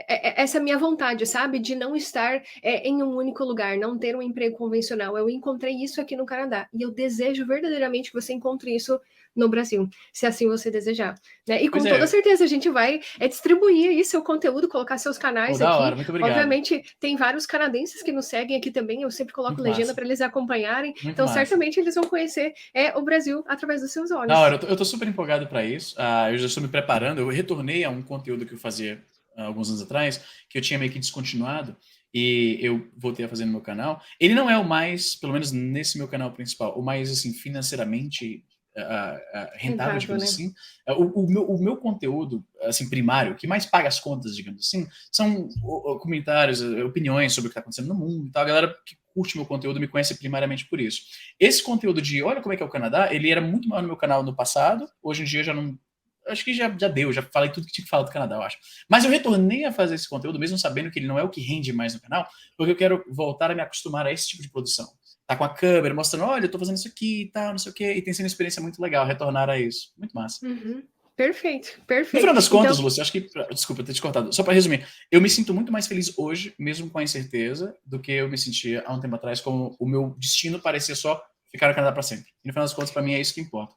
essa minha vontade, sabe? De não estar em um único lugar, não ter um emprego convencional. Eu encontrei isso aqui no Canadá e eu desejo verdadeiramente que você encontre isso no Brasil, se assim você desejar. Né? E pois com toda é, certeza a gente vai distribuir aí seu conteúdo, colocar seus canais da aqui. hora, muito obrigado. Obviamente, tem vários canadenses que nos seguem aqui também. Eu sempre coloco Muito legenda massa. para eles acompanharem. Muito Então, massa. certamente, eles vão conhecer o Brasil através dos seus Da hora, olhos. eu tô super empolgado para isso. Eu já estou me preparando. Eu retornei a um conteúdo que eu fazia alguns anos atrás, que eu tinha meio que descontinuado, e eu voltei a fazer no meu canal. Ele não é o mais, pelo menos nesse meu canal principal, o mais assim financeiramente rentável, Rentável, digamos né? assim. O meu conteúdo assim primário, que mais paga as contas, digamos assim, são comentários, opiniões sobre o que está acontecendo no mundo e tal. A galera que curte meu conteúdo me conhece primariamente por isso. Esse conteúdo de olha como é que é o Canadá, ele era muito maior no meu canal no passado, hoje em dia já não. Acho que já deu, já falei tudo que tinha que falar do Canadá, eu acho. Mas eu retornei a fazer esse conteúdo, mesmo sabendo que ele não é o que rende mais no canal, porque eu quero voltar a me acostumar a esse tipo de produção. Tá com a câmera, mostrando, olha, eu tô fazendo isso aqui e tal, não sei o quê, e tem sido uma experiência muito legal retornar a isso. Muito massa. Uhum. Perfeito, No perfeito. final das contas, Então, Lúcia, acho que. Desculpa ter te cortado. Só para resumir, eu me sinto muito mais feliz hoje, mesmo com a incerteza, do que eu me sentia há um tempo atrás, como o meu destino parecia só ficar no Canadá para sempre. E no final das contas, para mim, é isso que importa.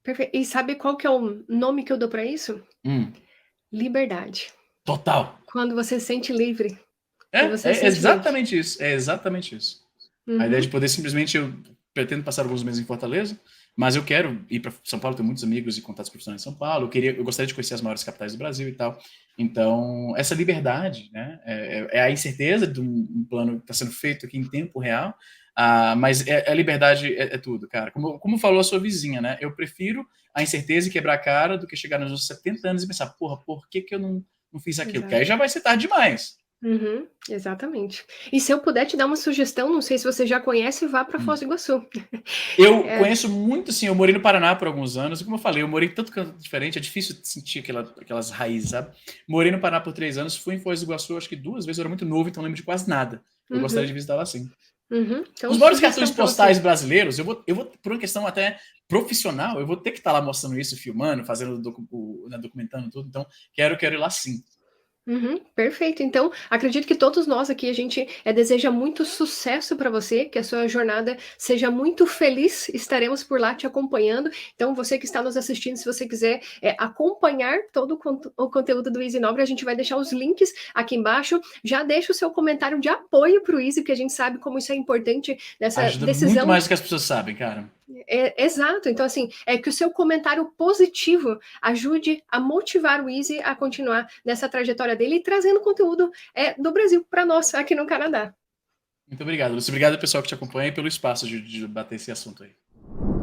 perfeito. E sabe qual que é o nome que eu dou para isso? Hum, Liberdade. total. Quando você se sente livre. Quando você se É sente livre. exatamente isso. É exatamente isso. A ideia de Uhum. poder simplesmente. Eu pretendo passar alguns meses em Fortaleza, mas eu quero ir para São Paulo, tenho muitos amigos e contatos profissionais em São Paulo. Eu gostaria de conhecer as maiores capitais do Brasil e tal. Então, essa liberdade, né? É a incerteza de um plano que está sendo feito aqui em tempo real, mas a liberdade é tudo, cara. Como falou a sua vizinha, né? Eu prefiro a incerteza e quebrar a cara do que chegar nos meus 70 anos e pensar, porra, por que eu não fiz aquilo? Porque aí Exato. já vai ser tarde demais. Exatamente. E se eu puder te dar uma sugestão, não sei se você já conhece, vá para Foz Hum. do Iguaçu. Eu É, conheço muito, assim, eu morei no Paraná por alguns anos, e como eu falei, eu morei em tanto canto diferente, é difícil sentir aquelas raízes, sabe? Morei no Paraná por 3 anos, fui em Foz do Iguaçu acho que 2 vezes, eu era muito novo, então não lembro de quase nada. Eu gostaria uhum, de visitar lá sim. Então, Os maiores cartões sugestão para postais você. brasileiros, eu vou, por uma questão até profissional, eu vou ter que estar lá mostrando isso, filmando, fazendo, né, documentando tudo, então quero ir lá sim. Perfeito. Então, acredito que todos nós aqui, a gente deseja muito sucesso para você, que a sua jornada seja muito feliz. Estaremos por lá te acompanhando. Então, você que está nos assistindo, se você quiser acompanhar todo o conteúdo do Easy Nobre, a gente vai deixar os links aqui embaixo. Já deixa o seu comentário de apoio para o Easy, porque a gente sabe como isso é importante nessa Ajuda muito decisão. mais do que as pessoas sabem, cara. Exato, então assim, é que o seu comentário positivo ajude a motivar o Easy a continuar nessa trajetória dele e trazendo conteúdo do Brasil para nós aqui no Canadá. Muito obrigado, Lúcio. Obrigado, pessoal, que te acompanha e pelo espaço de bater esse assunto aí.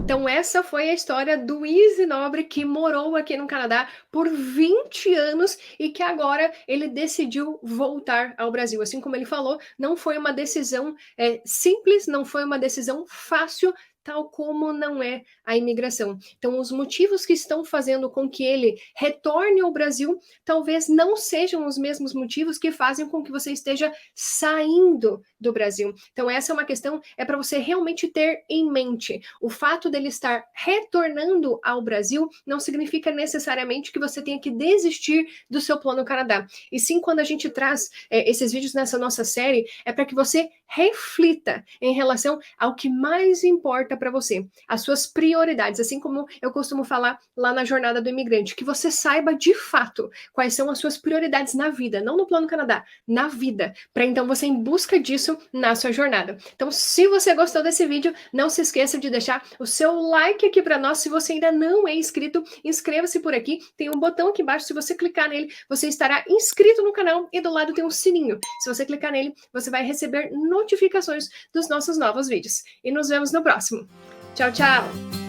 Então essa foi a história do Easy Nobre, que morou aqui no Canadá por 20 anos e que agora ele decidiu voltar ao Brasil. Assim como ele falou, não foi uma decisão simples, não foi uma decisão fácil, tal como não é a imigração. Então, os motivos que estão fazendo com que ele retorne ao Brasil talvez não sejam os mesmos motivos que fazem com que você esteja saindo do Brasil. Então, essa é uma questão para você realmente ter em mente. O fato dele estar retornando ao Brasil não significa necessariamente que você tenha que desistir do seu plano Canadá. E sim, quando a gente traz esses vídeos nessa nossa série, é para que você reflita em relação ao que mais importa para você, as suas prioridades, assim como eu costumo falar lá na Jornada do Imigrante, que você saiba de fato quais são as suas prioridades na vida, não no plano Canadá, na vida, para então você em busca disso na sua jornada. Então, se você gostou desse vídeo, não se esqueça de deixar o seu like aqui para nós. Se você ainda não é inscrito, inscreva-se por aqui, tem um botão aqui embaixo, se você clicar nele, você estará inscrito no canal e do lado tem um sininho. Se você clicar nele, você vai receber notificações dos nossos novos vídeos. E nos vemos no próximo. Tchau, tchau!